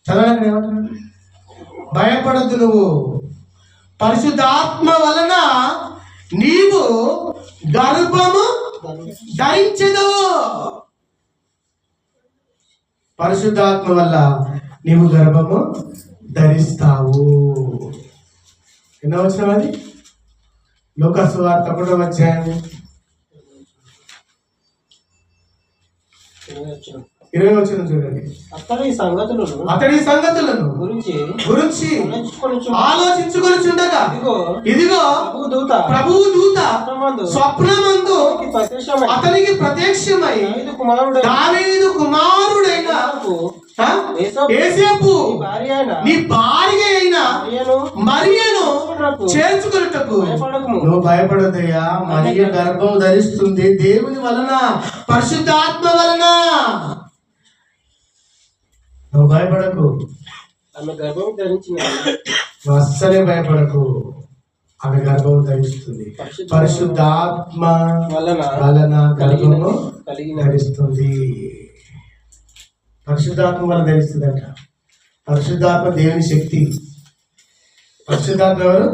చదవండి ఏమంటున్నాడు? భయపడద్దు నువ్వు, పరిశుద్ధాత్మ వలన నీవు గర్భము ధరించదు. పరిశుద్ధాత్మ వల్ల నీవు గర్భము ధరిస్తావు. ఎన్నో వచ్చిన అది లూకా సువార్త 1వ అధ్యాయం 20 వచ్చిన చూడండి. అతని సంగతులను అతడి సంగతులను గురించి గురించి ఆలోచించుకొనుచు ఆలోచించుకొనుచుండగా ఇదిగో ఇదిగో ప్రభువు దూత స్వప్నమందు ప్రత్యక్షమై అతనికి ప్రత్యక్షమై దావీదు కుమారుడైన యోసేపు నీ భార్య అయిన మరియను చేర్చుకున్నట్టుకు నువ్వు భయపడదయ్యా, మరియ గర్భం ధరిస్తుంది దేవుని వలన, పరిశుద్ధాత్మ వలన. నువ్వు భయపడకు, ఆమె గర్భం ధరించిన నువ్వు అస్సలే భయపడకు. ఆమె గర్భం ధరిస్తుంది, పరిశుద్ధాత్మ వలన గర్భము ధరిస్తుంది. పరిశుద్ధాత్మ వల్ల ధరిస్తుందంట. పరిశుద్ధాత్మ దేవుని శక్తి. పరిశుద్ధాత్మ ఎవరు?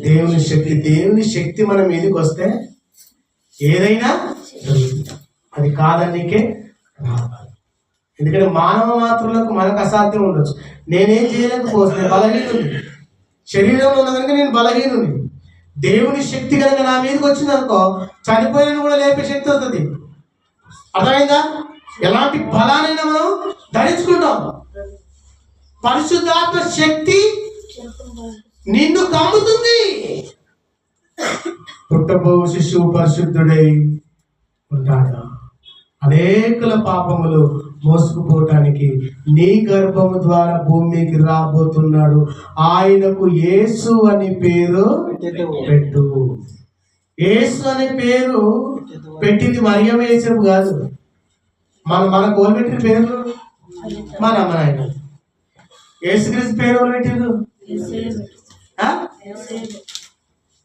దేవుని శక్తి. దేవుని శక్తి మన మీదకి వస్తే ఏదైనా జరుగుతుంది. అది కాదనికే రావాలి. ఎందుకంటే మానవ మాత్రులకు మనకు అసాధ్యం ఉండొచ్చు. నేనేం చేయలేకపోవచ్చు, నేను బలహీనుని, శరీరంలో ఉన్నదనుక నేను బలహీనుని. దేవుని శక్తి కనుక నా మీదకి వచ్చింది అనుకో, చనిపోయిన కూడా లేపే శక్తి వస్తుంది. అర్థమైందా? ఎలాంటి బలానైనా మనం ధరించుకుంటాం. పరిశుద్ధాత్మ శక్తి నిన్ను కమ్ముతుంది. పుట్టబో శిశువు పరిశుద్ధుడై ఉంటాడు. అనేకుల పాపములు మోసుకుపోవటానికి నీ గర్భము ద్వారా భూమికి రాబోతున్నాడు. ఆయనకు యేసు అని పేరు పెట్టు. యేసు అనే పేరు పెట్టింది మరియమ్మ, యేసేపు కాదు. మన కోల్పెట్టిన పేరు మన అమ్మ నాయన. యేసుక్రీస్తు పేరు ఎవరు పెట్టిండ్రు?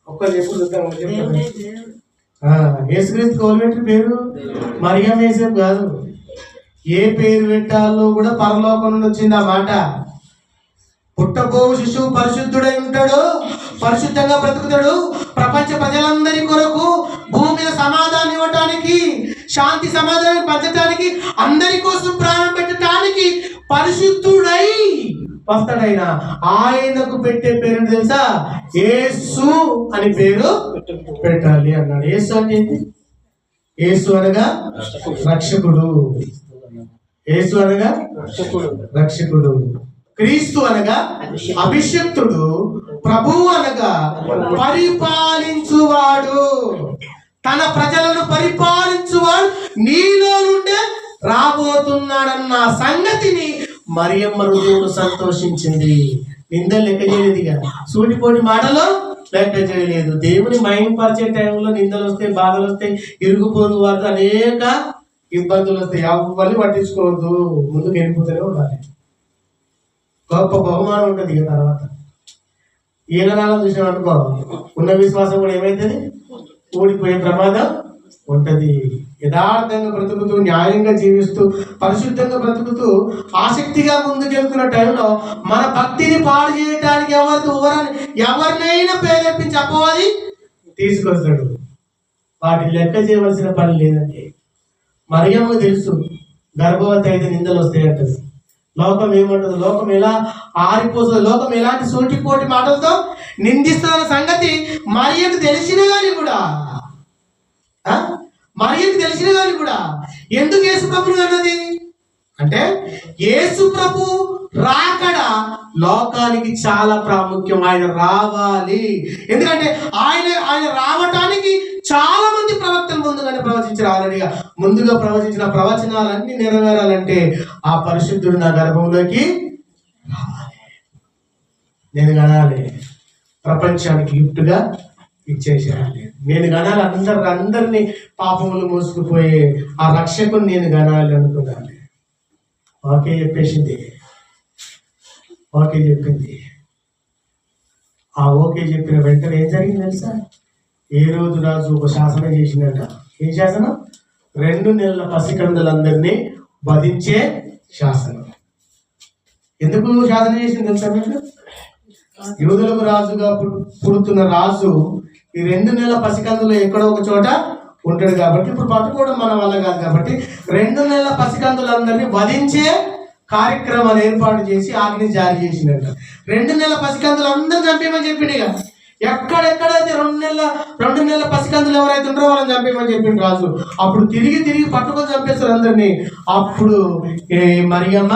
ఒక్కరు చెప్పు చూద్దాం. యేసుక్రీస్తు కోల్పెట్టిన పేరు మరియమ్మ, యేసేపు కాదు. ఏ పేరు పెట్టాలో కూడా పరలోకం నుండి వచ్చింది ఆ మాట. పుట్టబో శిశువు పరిశుద్ధుడై ఉంటాడు, పరిశుద్ధంగా బ్రతుకుతాడు. ప్రపంచ ప్రజలందరి కొరకు భూమి మీద సమాధానం ఇవ్వటానికి, శాంతి సమాధానం పంచటానికి, అందరి కోసం ప్రాణం పెట్టడానికి పరిశుద్ధుడై వస్తాడైనా. ఆయనకు పెట్టే పేరు తెలుసా? యేసు అని పేరు పెట్టాలి అన్నాడు. యేసు అంటే ఏంటి? యేసు అనగా రక్షకుడు. యేసు అనగా రక్షకుడు. క్రీస్తు అనగా అభిషక్తుడు. ప్రభువు అనగా పరిపాలించువాడు. తన ప్రజలను పరిపాలించువాడు నీలో నుండే రాబోతున్నాడన్న సంగతిని మరియమ్మ హృదయం సంతోషించింది. నిందలు లెక్క చేయలేదుగా, సూటిపోటి మాటలో లెక్క చేయలేదు. దేవుని మహిమపరిచే టైంలో నిందలు వస్తాయి, బాధలు వస్తాయి, ఇరుగుపోరు వారితో అనేక ఇబ్బందులు వస్తాయి. ఎవరిని పట్టించుకోవద్దు, ముందుకు వెళ్ళిపోతూనే ఉండాలి. గొప్ప బహుమానం ఉంటుంది. ఇక తర్వాత ఈలనాలను చూసాం అనుకో, ఉన్న విశ్వాసం కూడా ఏమైతుంది? ఊడిపోయే ప్రమాదం ఉంటది. యథార్థంగా బ్రతుకుతూ, న్యాయంగా జీవిస్తూ, పరిశుద్ధంగా బ్రతుకుతూ, ఆసక్తిగా ముందుకెళ్తున్న టైంలో మన భక్తిని పాడు చేయడానికి ఎవరినైనా ప్రేరేపించి అపవాది తీసుకొస్తాడు. వాటిని లెక్క చేయవలసిన పని లేదంటే. మరియమ్మకు తెలుసు గర్భవతి అయితే నిందలు వస్తాయంటది. లోకం ఏమంటుంది? లోకం ఎలా ఆరిపోతుంది, లోకం ఎలాంటి సూటిపోటి మాటలతో నిందిస్తున్న సంగతి మరియకు తెలిసిన కానీ కూడా ఎందుకు యేసు ప్రభుని అన్నది అంటే, యేసు ప్రభు రాకడ లోకానికి చాలా ప్రాముఖ్యం. ఆయన రావాలి. ఎందుకంటే ఆయన రావటానికి చాలా మంది ప్రవక్తలు ముందుగానే ప్రవచించారు. ఆల్రెడీగా ముందుగా ప్రవచించిన ప్రవచనాలన్నీ నెరవేరాలంటే ఆ పరిశుద్ధుడు నా గర్భంలోకి రావాలి, నేను కనాలి, ప్రపంచానికి గిఫ్ట్గా ఇచ్చేసేయాలి. నేను కనాలి, అందరినీ పాపములు మోసుకుపోయే ఆ రక్షకుని నేను కనాలి అనుకున్నాను. ఓకే చెప్పేసింది, ఓకే చెప్పింది. ఆ ఓకే చెప్పిన వెంటనే ఏం జరిగింది తెలుసా? ఏ రోజు రాజు ఒక శాసనం చేసిందంట. ఏం శాసనం? 2 నెలల పసికందులందరినీ వధించే శాసనం. ఎందుకు శాసనం చేసింది తెలుసా మీకు? యూదులకు రాజుగా పుడుతున్న రాజు ఈ 2 నెలల పసికందులో ఎక్కడో ఒక చోట ఉంటాడు కాబట్టి, ఇప్పుడు పట్టుకోవడం మన వల్ల కాదు కాబట్టి 2 నెలల పసికందులందరినీ వధించే కార్యక్రమాన్ని ఏర్పాటు చేసి ఆజ్ఞ జారీ చేసిందంట. 2 నెలల పసికందులు అందరూ చంపేమని చెప్పిండు. ఇక ఎక్కడెక్కడైతే 2 నెలల పసికందులు ఎవరైతే ఉన్నారో వాళ్ళని చంపేయమని చెప్పిండు రాజు. అప్పుడు తిరిగి పట్టుకొని చంపేస్తారు అందరినీ. అప్పుడు మరియమ్మ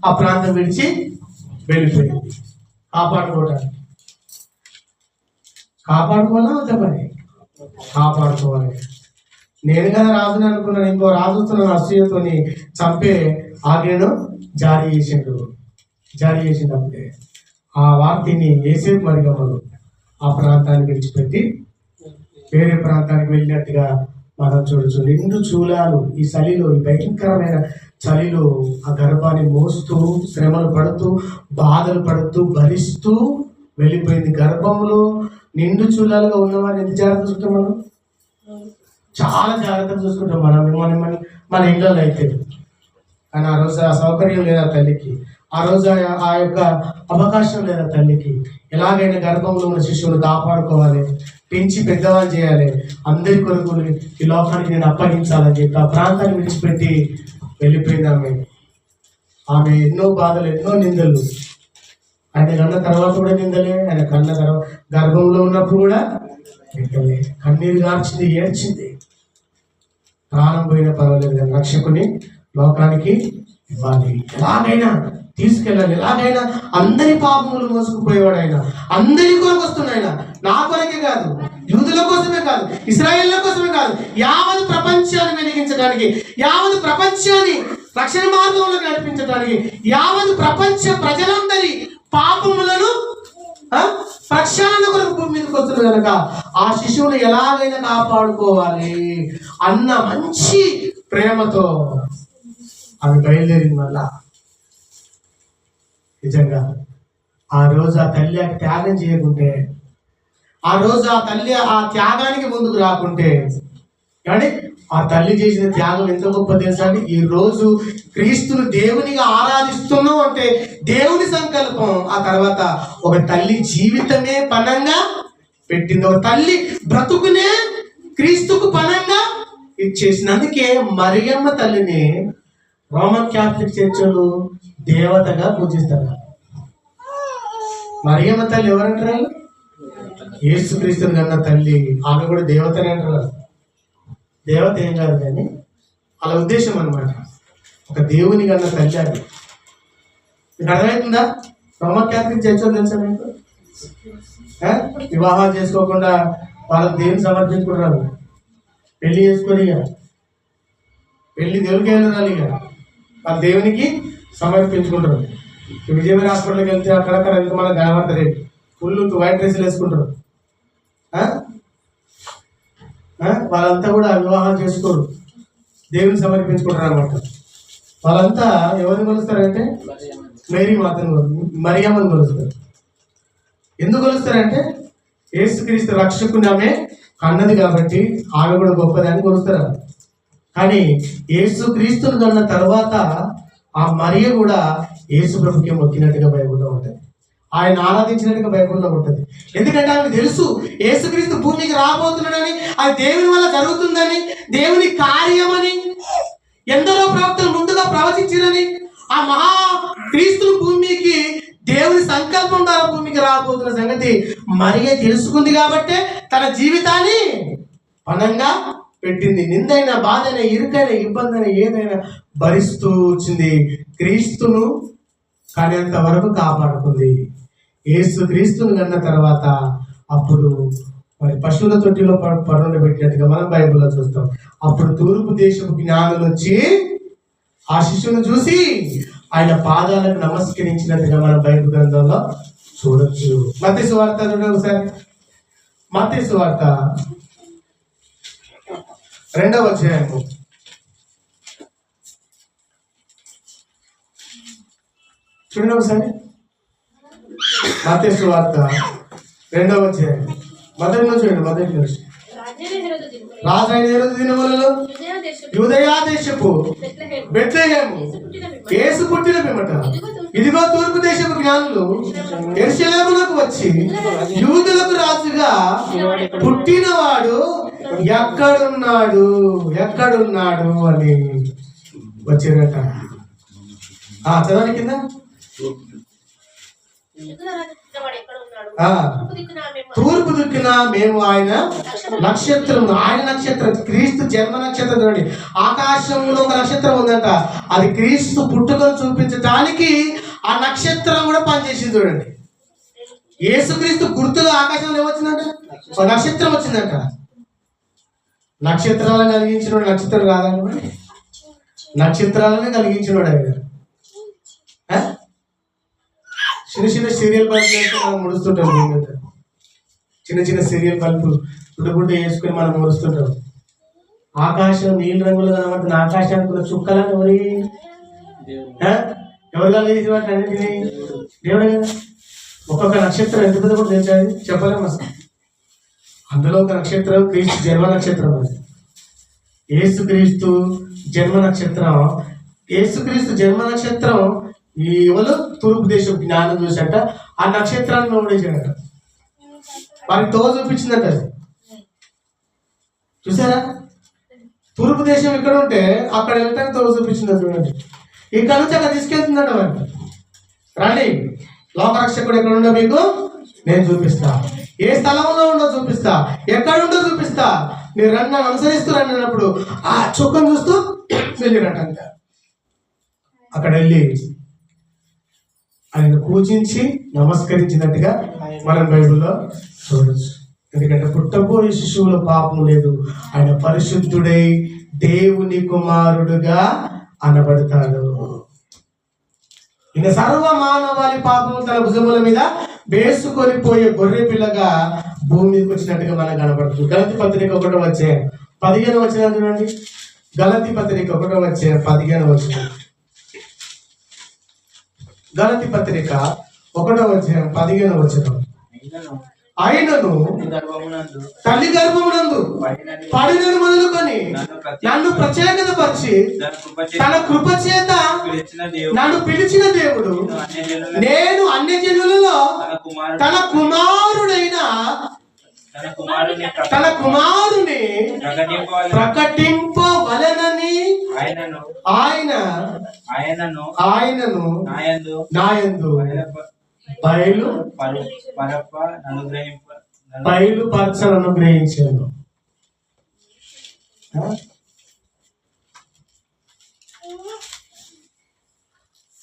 ఆ ప్రాంతం విడిచి వెళ్ళిపోయింది. కాపాడుకోవాలా అంత పని కాపాడుకోవాలి. నేను కదా రాజుని అనుకున్నాను, ఇంకో రాజు వస్తున్నాను అసూయతోని చంపే ఆజ్ఞను జారీ చేసినప్పుడే ఆ వార్తని యేసేపు మరియమ్మలు ఆ ప్రాంతాన్ని విడిచిపెట్టి వేరే ప్రాంతానికి వెళ్ళినట్టుగా మనం చూడొచ్చు. 2 చూలాలు ఈ చలిలో, ఈ భయంకరమైన చలిలో ఆ గర్భాన్ని మోస్తూ శ్రమలు పడుతూ బాధలు పడుతూ భరిస్తూ వెళ్ళిపోయింది. గర్భంలో 2 చూలాలుగా ఉన్నవారిని ఎంత జాగ్రత్త చూస్తాం మనం, చాలా జాగ్రత్తగా చూసుకుంటాం మన ఇళ్ళలో అయితే. కానీ ఆ రోజు ఆ సౌకర్యం లేదా తల్లికి, ఆ రోజు ఆ యొక్క అవకాశం లేదా తల్లికి. ఎలాగైనా గర్భంలో ఉన్న శిశువుని కాపాడుకోవాలి, పెంచి పెద్దవాళ్ళు చేయాలి, అందరి కొరకు ఈ లోకానికి నేను అప్పగించాలని చెప్పి ఆ ప్రాంతాన్ని విడిచిపెట్టి వెళ్ళిపోయింది ఆమె. ఎన్నో బాధలు, ఎన్నో నిందలు. ఆయన కన్న తర్వాత కూడా నిందలే, ఆయన కన్న తర్వాత గర్భంలో ఉన్నప్పుడు కూడా నిందలే. కన్నీరు గార్చింది, ఏడ్చింది. ప్రాణం పోయినా పర్వాలేదు కానీ రక్షకుని లోకానికి ఇవ్వాలి, ఎలాగైనా తీసుకెళ్ళాలి, ఎలాగైనా అందరి పాపములు మోసుకుపోయేవాడు ఆయన. అందరి కొరకు వస్తున్నాడు ఆయన. నా కొరకే కాదు, యూదుల కోసమే కాదు, ఇశ్రాయేళ్ల కోసమే కాదు, యావత్ ప్రపంచాన్ని వెలిగించడానికి, యావత్ ప్రపంచాన్ని రక్షణ మార్గంలో నడిపించడానికి, యావత్ ప్రపంచ ప్రజలందరి పాపములను ప్రక్షాళన కొరకు భూమి మీదకి వస్తుంది కనుక ఆ శిశువును ఎలాగైనా కాపాడుకోవాలి అన్న మంచి ప్రేమతో ఆమె బయలుదేరింది. మళ్ళా నిజంగా ఆ రోజు ఆ తల్లి త్యాగం చేయకుంటే, ఆ రోజు ఆ తల్లి ఆ త్యాగానికి ముందుకు రాకుంటే, కానీ ఆ తల్లి చేసిన త్యాగం ఎంత గొప్ప తెలుసా అండి. ఈ రోజు క్రీస్తును దేవునిగా ఆరాధిస్తున్నాం అంటే దేవుని సంకల్పం. ఆ తర్వాత ఒక తల్లి జీవితమే పనంగా పెట్టింది, ఒక తల్లి బ్రతుకునే క్రీస్తుకు పనంగా ఇచ్చేసినందుకే మరియమ్మ తల్లిని రోమన్ క్యాథలిక్ చర్చలు దేవతగా పూజిస్తారు. మరియమ్మ తల్లి ఎవరంటారు? యేసుక్రీస్తుని కన్నా తల్లి. ఆమె కూడా దేవతనే అంటారు. దేవత ఏం కాదు కానీ అలా ఉద్దేశం అన్నమాట. ఒక దేవుని కన్నా తల్లి అది. మీకు అర్థమవుతుందా? రోమన్ క్యాథలిక్ చర్చలు తెలుసా మీకు? వివాహాలు చేసుకోకుండా వాళ్ళకి దేవుని సమర్పించుకుంటారు. పెళ్లి చేసుకొని పెళ్లి దేవునికి వెళ్ళాలి, ఇక వాళ్ళ దేవునికి సమర్పించుకుంటారు. విజయవాడ హాస్పిటల్కి వెళ్తే అక్కడక్కడ ఎంత మనకు కనబడతారు, ఫుల్ వైట్ డ్రెస్సులు వేసుకుంటారు. వాళ్ళంతా కూడా వివాహం చేసుకోరు, దేవుని సమర్పించుకుంటారు అనమాట. వాళ్ళంతా ఎవరిని కొలుస్తారంటే మేరీ మాతను, మరియమ్మని కొలుస్తారు. ఎందుకు కొలుస్తారంటే యేసుక్రీస్తు రక్షకుని ఆమె కన్నది కాబట్టి ఆమె కూడా గొప్పదాన్ని కొలుస్తారు. కానీ యేసుక్రీస్తుని కన్న తర్వాత ఆ మరియ కూడా యేసు ప్రభుకి మొక్కినట్టుగా బైబిల్లో ఉంటుంది, ఆయన ఆరాధించినట్టుగా బైబిల్లో ఉంటుంది. ఎందుకంటే ఆమెకు తెలుసు యేసుక్రీస్తు భూమికి రాబోతున్నాడని, అది దేవుని వల్ల జరుగుతుందని, దేవుని కార్యమని, ఎందరో ప్రవక్తలు ముందుగా ప్రవచించారని, ఆ మహా క్రీస్తుని భూమికి దేవుని సంకల్పం ద్వారా భూమికి రాబోతున్న సంగతి మరియ తెలుసుకుంది కాబట్టి తన జీవితాన్ని పనంగా పెట్టింది. నిందైన, బాధైన, ఇరుకైన, ఇబ్బంది అయినా ఏదైనా భరిస్తూ వచ్చింది. క్రీస్తును కానేంత వరకు కాపాడుకుంది. యేసు క్రీస్తును కన్న తర్వాత అప్పుడు మరి పశువుల తొట్టిలో పరుండ పెట్టినట్టుగా మనం బైబిల్లో చూస్తాం. అప్పుడు తూర్పు దేశపు జ్ఞానులు వచ్చి ఆ శిశువును చూసి ఆయన పాదాలకు నమస్కరించినట్టుగా మనం బైబిల్ గ్రంథంలో చూడొచ్చు. మత్తయి సువార్త చూడండి ఒకసారి. మత్తయి సువార్త 2వ అధ్యాయము చూడండి ఒకసారి. మత్తయి సువార్త 2వ అధ్యాయం మొదటి నుంచి చూడండి. మొదటి నుంచి రాజైన హేరోదు దినములలో యూదయా దేశపు బెత్లెహేము యేసు పుట్టిన పిమ్మట ఇదిగో తూర్పు దేశపు జ్ఞానులు యెరూషలేమునకు వచ్చి యూదులకు రాజుగా పుట్టినవాడు ఎక్కడున్నాడు అని వచ్చిరట. చదవని కింద ఆ, తూర్పు దిక్కున మేము ఆయన నక్షత్రం, ఆయన నక్షత్రం క్రీస్తు జన్మ నక్షత్రం. చూడండి, ఆకాశంలో ఒక నక్షత్రం ఉందంట, అది క్రీస్తు పుట్టుకను చూపించడానికి ఆ నక్షత్రం కూడా పనిచేసింది. చూడండి, యేసుక్రీస్తు గుర్తుగా ఆకాశంలో ఏమొచ్చిందంట, ఒక నక్షత్రం వచ్చిందంట. నక్షత్రాలను కలిగించినోడు నక్షత్రం కాదండి, నక్షత్రాలనే కలిగించినోడు ఆయన. చిన్న చిన్న సీరియల్ బల్బులు అయితే మనం ముడుస్తుంటాం, చిన్న చిన్న సీరియల్ బల్బులు గుడ్డ వేసుకొని మనం ముడుస్తుంటాం. ఆకాశం నీళ్ళ రంగులు కనబడుతున్న ఆకాశానికి ఉన్న చుక్కలను ఎవరు కలిగేసి వాటి అన్నింటినీ దేవుడే కదా. ఒక్కొక్క నక్షత్రం ఎంత పెద్ద కూడా తెలిసాది చెప్పలేము అసలు. అందులో ఒక నక్షత్రం క్రీస్తు జన్మ నక్షత్రం. అది యేసుక్రీస్తు జన్మ నక్షత్రం. యేసుక్రీస్తు జన్మ నక్షత్రం ఈ ఎవరు తూర్పు దేశం జ్ఞానం చూసట ఆ నక్షత్రాన్ని ఓడేసాడట, వారికి తో చూపించిందట. అది చూసారా, తూర్పు దేశం ఇక్కడ ఉంటే అక్కడ వెళ్ళటానికి తో చూపించింది. చూడండి, ఇక్కడ నుంచి అక్కడ తీసుకెళ్తుందట. వారికి రండి, లోకరక్షకుడు ఎక్కడ ఉండో మీకు నేను చూపిస్తా, ఏ స్థలంలో ఉండో చూపిస్తా, ఎక్కడుండో చూపిస్తా, మీరు రండి నన్ను అనుసరిస్తూ రండి అన్నప్పుడు ఆ చుక్కను చూస్తూ వెళ్ళినట్టంట. అక్కడ వెళ్ళి ఆయన పూజించి నమస్కరించినట్టుగా మనం బైబిల్లో చూడొచ్చు. ఎందుకంటే పుట్టబోయే శిశువుల పాపం లేదు, ఆయన పరిశుద్ధుడై దేవుని కుమారుడుగా అనబడతాడు. ఈయన సర్వ మానవాళి పాపము తన భుజముల మీద వేసుకొని పోయే గొర్రె పిల్లగా భూమి మీదకి వచ్చినట్టుగా మనకు కనబడుతుంది. గలతీ పత్రిక 1:15 వచ్చిన చూడండి, గలతీ పత్రిక 1:15. గలతీ పత్రిక 1:15. ఆయనను తల్లి గర్భమునందు పడినను మొదలుకొని నన్ను ప్రత్యేకత పరిచి తన కృప చేత నన్ను పిలిచిన దేవుడు, నేను అన్యజనులలో తన కుమారుడైన తన కుమారుని ప్రకటింపవలెనని ఆయనను నాయందు బయలుపరచను అనుగ్రహించాను.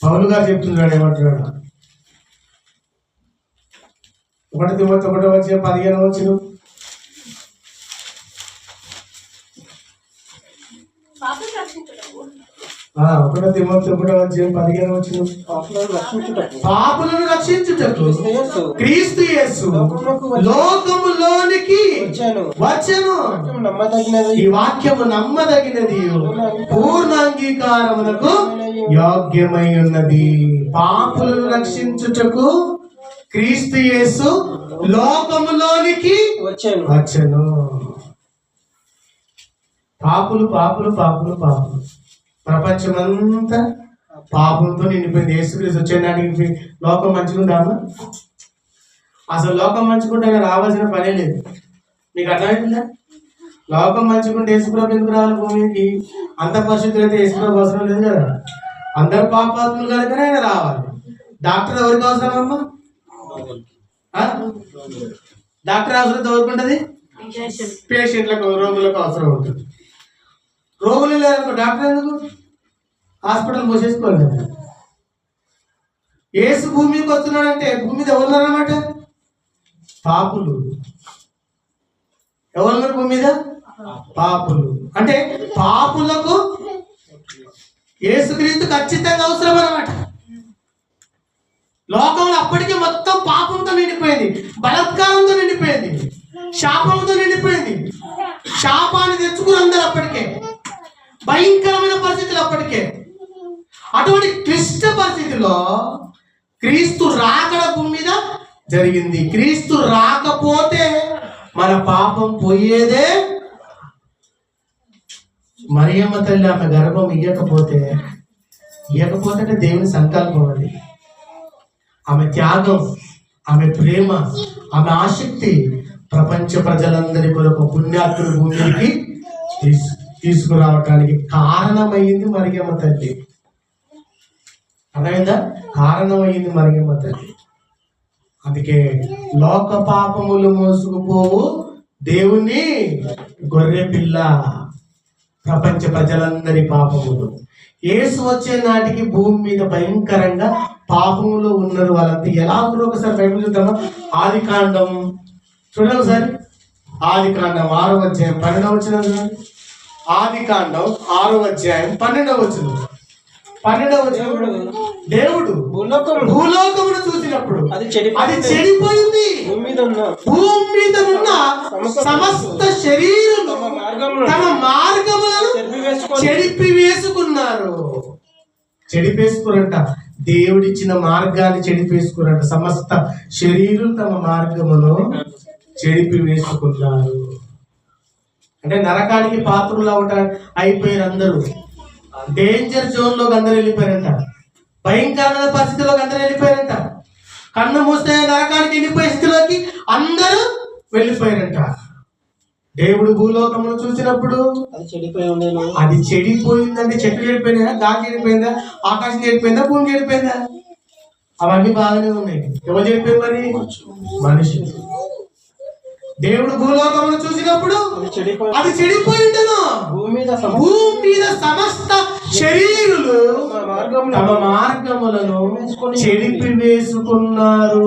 పౌలు గారు చెప్తున్నాడు, ఏమంటున్నాడు? 1 తిమోతి 1:15. ఒకటో తిమోతి 1:15. పాపులను రక్షించుటకు క్రీస్తు యేసు లోకములోనికి వచ్చెను. ఈ వాక్యము నమ్మదగినది, పూర్ణ అంగీకారమునకు యోగ్యమై ఉన్నది. పాపులను రక్షించుటకు క్రీస్తు యేసు లోకములోనికి వచ్చెను. పాపులు పాపులు పాపులు పాపులు, ప్రపంచమంతా పాపంతో నిండిపోయింది. యేసుక్రీస్తు వచ్చేనాటికి లోకం మంచిగుందామా? అసలు లోకం మంచుకుంటే రావాల్సిన పనే లేదు. మీకు అర్థమైందా? లోకం మంచుకుంటే యేసుప్రభు ఎందుకు రావాలి భూమికి? అంత పరిశుద్ధులు అయితే యేసుప్రభు అవసరం లేదు కదా. అందరు పాపాత్ములు కనుకనే ఆయన రావాలి. డాక్టర్ ఎవరికి అవసరం అమ్మా? డాక్టర్ అవసరం ఎవరికి ఉంటుంది? పేషెంట్లకు, రోగులకు అవసరం ఉంటుంది. రోగులు లేదనుకో డాక్టర్ ఎందుకు? హాస్పిటల్ పోసేసుకోవాలి కదా. యేసు భూమికి వస్తున్నాడంటే భూమి మీద ఎవరున్నారన్నమాట? పాపులు. ఎవరున్నారు భూమి మీద? పాపులు. అంటే పాపులకు యేసుక్రీస్తు ఖచ్చితంగా అవసరం అన్నమాట. లోకంలో అప్పటికే మొత్తం పాపంతో నిండిపోయింది, బలత్కారంతో నిండిపోయింది, శాపంతో నిండిపోయింది. శాపాన్ని తెచ్చుకుని అందరు అప్పటికే భయంకరమైన పరిస్థితులు. అప్పటికే అటువంటి క్లిష్ట పరిస్థితిలో క్రీస్తు రాకడ భూమి మీద జరిగింది. క్రీస్తు రాకపోతే మన పాపం పోయేదే. మరియమ్మ తల్లి ఆమె గర్భం ఇయ్యకపోతే అంటే దేవుని సంకల్పం అది. ఆమె త్యాగం, ఆమె ప్రేమ, ఆమె ఆసక్తి ప్రపంచ ప్రజలందరి కొరకు పుణ్యాత్ముల భూమికి తీసుకురావటానికి కారణమైంది మరియమ్మ తల్లి. అర్థమైందా? కారణమైంది మరియమ్మ తల్లి. అందుకే లోక పాపములు మోసుకుపోవు దేవుని గొర్రె పిల్ల, ప్రపంచ ప్రజలందరి పాపములు. యేసు వచ్చే నాటికి భూమి మీద భయంకరంగా పాపములు ఉన్నారు వాళ్ళంతా. ఎలా ఉన్నారు ఒకసారి బైబిల్ చూద్దామా? ఆది కాండం చూడండి ఒకసారి. ఆది కాండం 6వ అధ్యాయం 12వ వచనం చూడండి. ఆది కాండం 6వ అధ్యాయం 12వ వచనం. 12వ వచనం. దేవుడు భూలోకమును చూసినప్పుడు అది చెడిపోయింది, భూమి మీద ఉన్న సమస్త శరీరం తమ మార్గములను చెడిపివేసుకున్నారు. చెడిపేసుకురంట, దేవుడిచ్చిన మార్గాన్ని చెడిపేసుకురంట. సమస్త శరీరం తమ మార్గమును చెడిపివేసుకున్నారు. అంటే నరకానికి పాత్రలు అయిపోయారు అందరూ. డేంజర్ జోన్ లోకి అందరూ వెళ్ళిపోయారంట. భయంకరమైన పరిస్థితిలోకి అందరూ వెళ్ళిపోయారంట. కన్ను మూస్తే నరకానికి వెళ్ళిపోయే స్థితిలోకి అందరూ వెళ్ళిపోయారంట. దేవుడు భూలోకమును చూసినప్పుడు అది చెడిపోయిందంటే, చెట్లు చెడిపోయిందా, గాలి చెడిపోయిందా, ఆకాశం చెడిపోయిందా, భూమి చెడిపోయిందా? అవన్నీ బాగానే ఉన్నాయి. ఎవరు చెడిపోయింది మరి? మనిషి. దేవుడు భూలోకమును చూసినప్పుడు అది చెడిపోయి ఉండను. భూమి మీద సమస్త శరీరులు తమ మార్గములను చెడిపివేసుకున్నారు.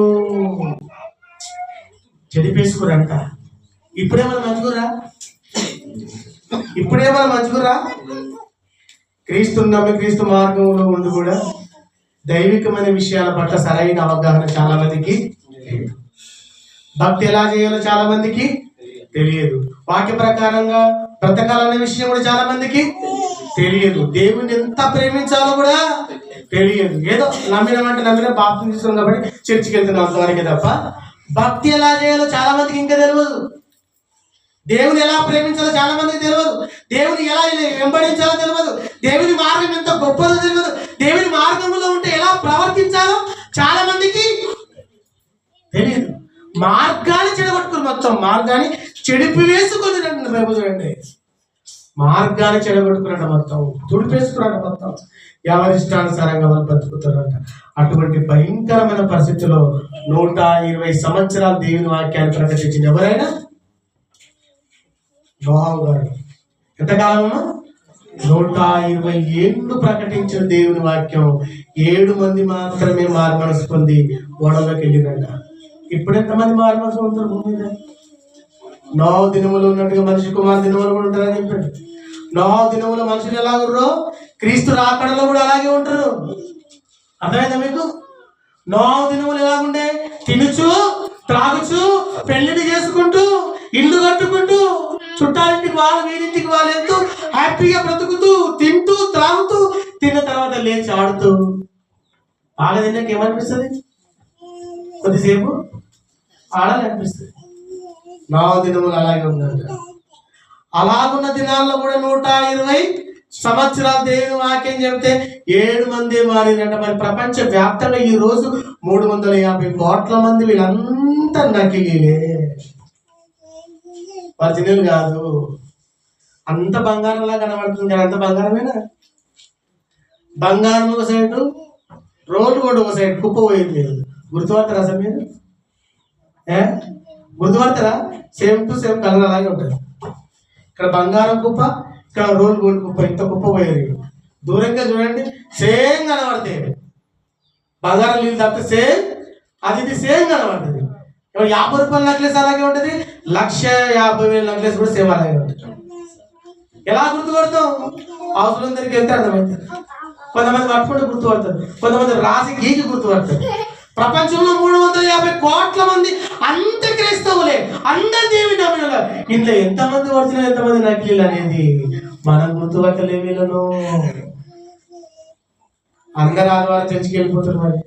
చెడిపేసుకురంట. ఇప్పుడేమన్నా మంచుకురా? క్రీస్తుని నమ్మి క్రీస్తు మార్గంలో ఉండి కూడా దైవికమైన విషయాల పట్ల సరైన అవగాహన చాలా మందికి లేదు. భక్తి ఎలా చేయాలో చాలా మందికి తెలియదు. వాక్య ప్రకారంగా బ్రతకాలనే విషయం కూడా చాలా మందికి తెలియదు. దేవుని ఎంత ప్రేమించాలో కూడా తెలియదు. ఏదో నమ్మిన బాప్తిసం తీసుకున్నాం కాబట్టి చర్చికి వెళ్తున్నాం అంతవరకే తప్ప భక్తి ఎలా చేయాలో చాలా మందికి ఇంకా తెలియదు. దేవుని ఎలా ప్రేమించాలో చాలా మందికి తెలియదు. దేవుని ఎలా వెంబడించాలో తెలియదు. దేవుని మార్గం ఎంత గొప్పదో తెలియదు. దేవుని మార్గంలో ఉంటే ఎలా ప్రవర్తించాలో చాలా మందికి తెలియదు. మార్గాన్ని చెడగొట్టుకుని, మొత్తం మార్గాన్ని చెడిపి వేసుకొని రేపు చూడండి. మార్గాన్ని చెడగొట్టుకున్నాడు, మొత్తం తుడిపేసుకున్నాడు, మొత్తం ఎవరిష్టానుసారంగా వాళ్ళు బతుకుతారంట. అటువంటి భయంకరమైన పరిస్థితుల్లో 120 సంవత్సరాలు దేవుని వాక్యాన్ని ప్రకటించింది ఎవరైనా? నోహు గారు. ఎంతకాలమా? 120 ఏళ్ళు ప్రకటించిన దేవుని వాక్యం 7 మంది మాత్రమే మారుమనసు పొంది ఓడలోకి వెళ్ళిందంట. ఇప్పుడు ఎంతమంది మారుమనసు ఉంటారు భూమి మీద? నోహు దినములు ఉన్నట్టుగా మనిషి కుమార్ దినములు కూడా ఉంటారని చెప్పాడు. నోహు దినములు మనుషులు ఎలా ఉన్నారో క్రీస్తు రాకడలో కూడా అలాగే ఉంటారు. అర్థమైందా మీకు? నోహు దినములు ఎలాగుండే? తినుచు త్రాగుచు పెళ్లిని చేసుకుంటూ ఇల్లు కట్టుకుంటూ చుట్టాలింటికి వాళ్ళు వీరింటికి వాళ్ళు వెళ్తూ హ్యాపీగా బ్రతుకుతూ తింటూ త్రాగుతూ తిన్న తర్వాత లేచి ఆడుతూ. బాగా తిన్నాక ఏమనిపిస్తుంది? కొద్దిసేపు ఆడాలనిపిస్తుంది. నోహు దినములు అలాగే ఉందంట. అలాగున్న దినాల్లో కూడా 120 సంవత్సరాలు దేవుని వాక్యం చెబితే 7 మంది మారినట్ట. మరి ప్రపంచ వ్యాప్తంగా ఈ రోజు 350 కోట్ల మంది వీళ్ళంతా నకిలీలే, ఒరిజినల్ కాదు. అంత బంగారంలా కనబడుతుంది కానీ అంత బంగారమేనా? బంగారం ఒక సైడు, రోడ్డు కూడా ఒక సైడ్, కుప్ప పోయింది. లేదు గుర్తుపడతారా అసలు మీరు? గుర్తుపడతారా? సేమ్ టు సేమ్ కలర్ అలాగే ఉంటుంది. ఇక్కడ బంగారం కుప్ప, ఇక్కడ రోడ్డు గోల్డ్ కుప్ప, ఇంత కుప్ప పోయేది. దూరంగా చూడండి సేమ్ కనబడతాయి. బంగారం నీళ్ళు తప్పితే సేమ్, అది సేమ్ కనబడుతుంది. 50 రూపాయల నెక్లెస్ అలాగే ఉంటుంది, 1,50,000 నెక్లెస్ కూడా సేమ్ అలాగే ఉంటుంది. ఎలా గుర్తుపడతాం? అవసరం దగ్గరికి వెళ్తే అర్థమవుతుంది. కొంతమంది పట్టుకుంటే గుర్తుపడతారు, కొంతమంది రాసి గీకి గుర్తుపడతారు. ప్రపంచంలో 350 కోట్ల మంది అంత క్రైస్తవులే, అందరు దేవుని నమ్మిన. ఇందులో ఎంతమంది ఒరిజినల్, ఎంతమంది నకిలీలు అనేది మనం గుర్తుపట్టలే. వీళ్ళను అందరు ఆదివారం చర్చికి వెళ్ళిపోతారు, మరి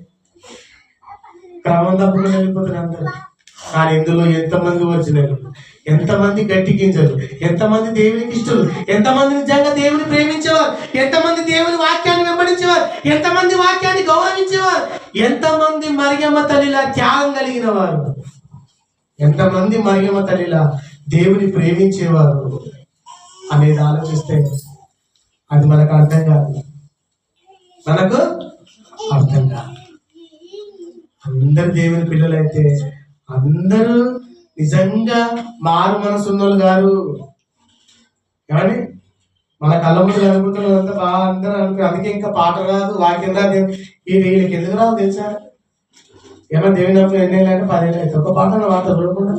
క్రమం తప్పకుండా వెళ్ళిపోతారు అందరు. కానీ ఇందులో ఎంతమంది ఒరిజినల్, ఎంతమంది గట్టి గింజలు, ఎంతమంది దేవునికి ఇష్టలు, ఎంతమంది నిజంగా దేవుని ప్రేమించేవారు, ఎంతమంది దేవుని వాక్యాన్ని వెంబడించేవారు, ఎంతమంది వాక్యాన్ని గౌరవించేవారు, ఎంతమంది మరియమ్మ తల్లిలా త్యాగం కలిగిన వారు, ఎంతమంది మరియమ్మ తల్లిలా దేవుని ప్రేమించేవారు అనేది ఆలోచిస్తే అది మనకు అర్థం కాదు. అందరు దేవుని పిల్లలైతే అందరూ నిజంగా మారు మనసు ఉన్నోళ్ళు గారు. ఏమని మన కళ్ళ ముందు కనుకుంటున్నదంతా బాగా అందరూ అనుకో. అందుకే ఇంకా పాట రాదు, వాక్యం రాదు. వీళ్ళకి ఎందుకు రాదు తెలుసా? ఏమన్నా దేవుని నమ్మకం ఎన్ని ఏళ్ళు అంటే 10 ఏళ్ళు అయితే ఒక పాట వార్త చూడకుండా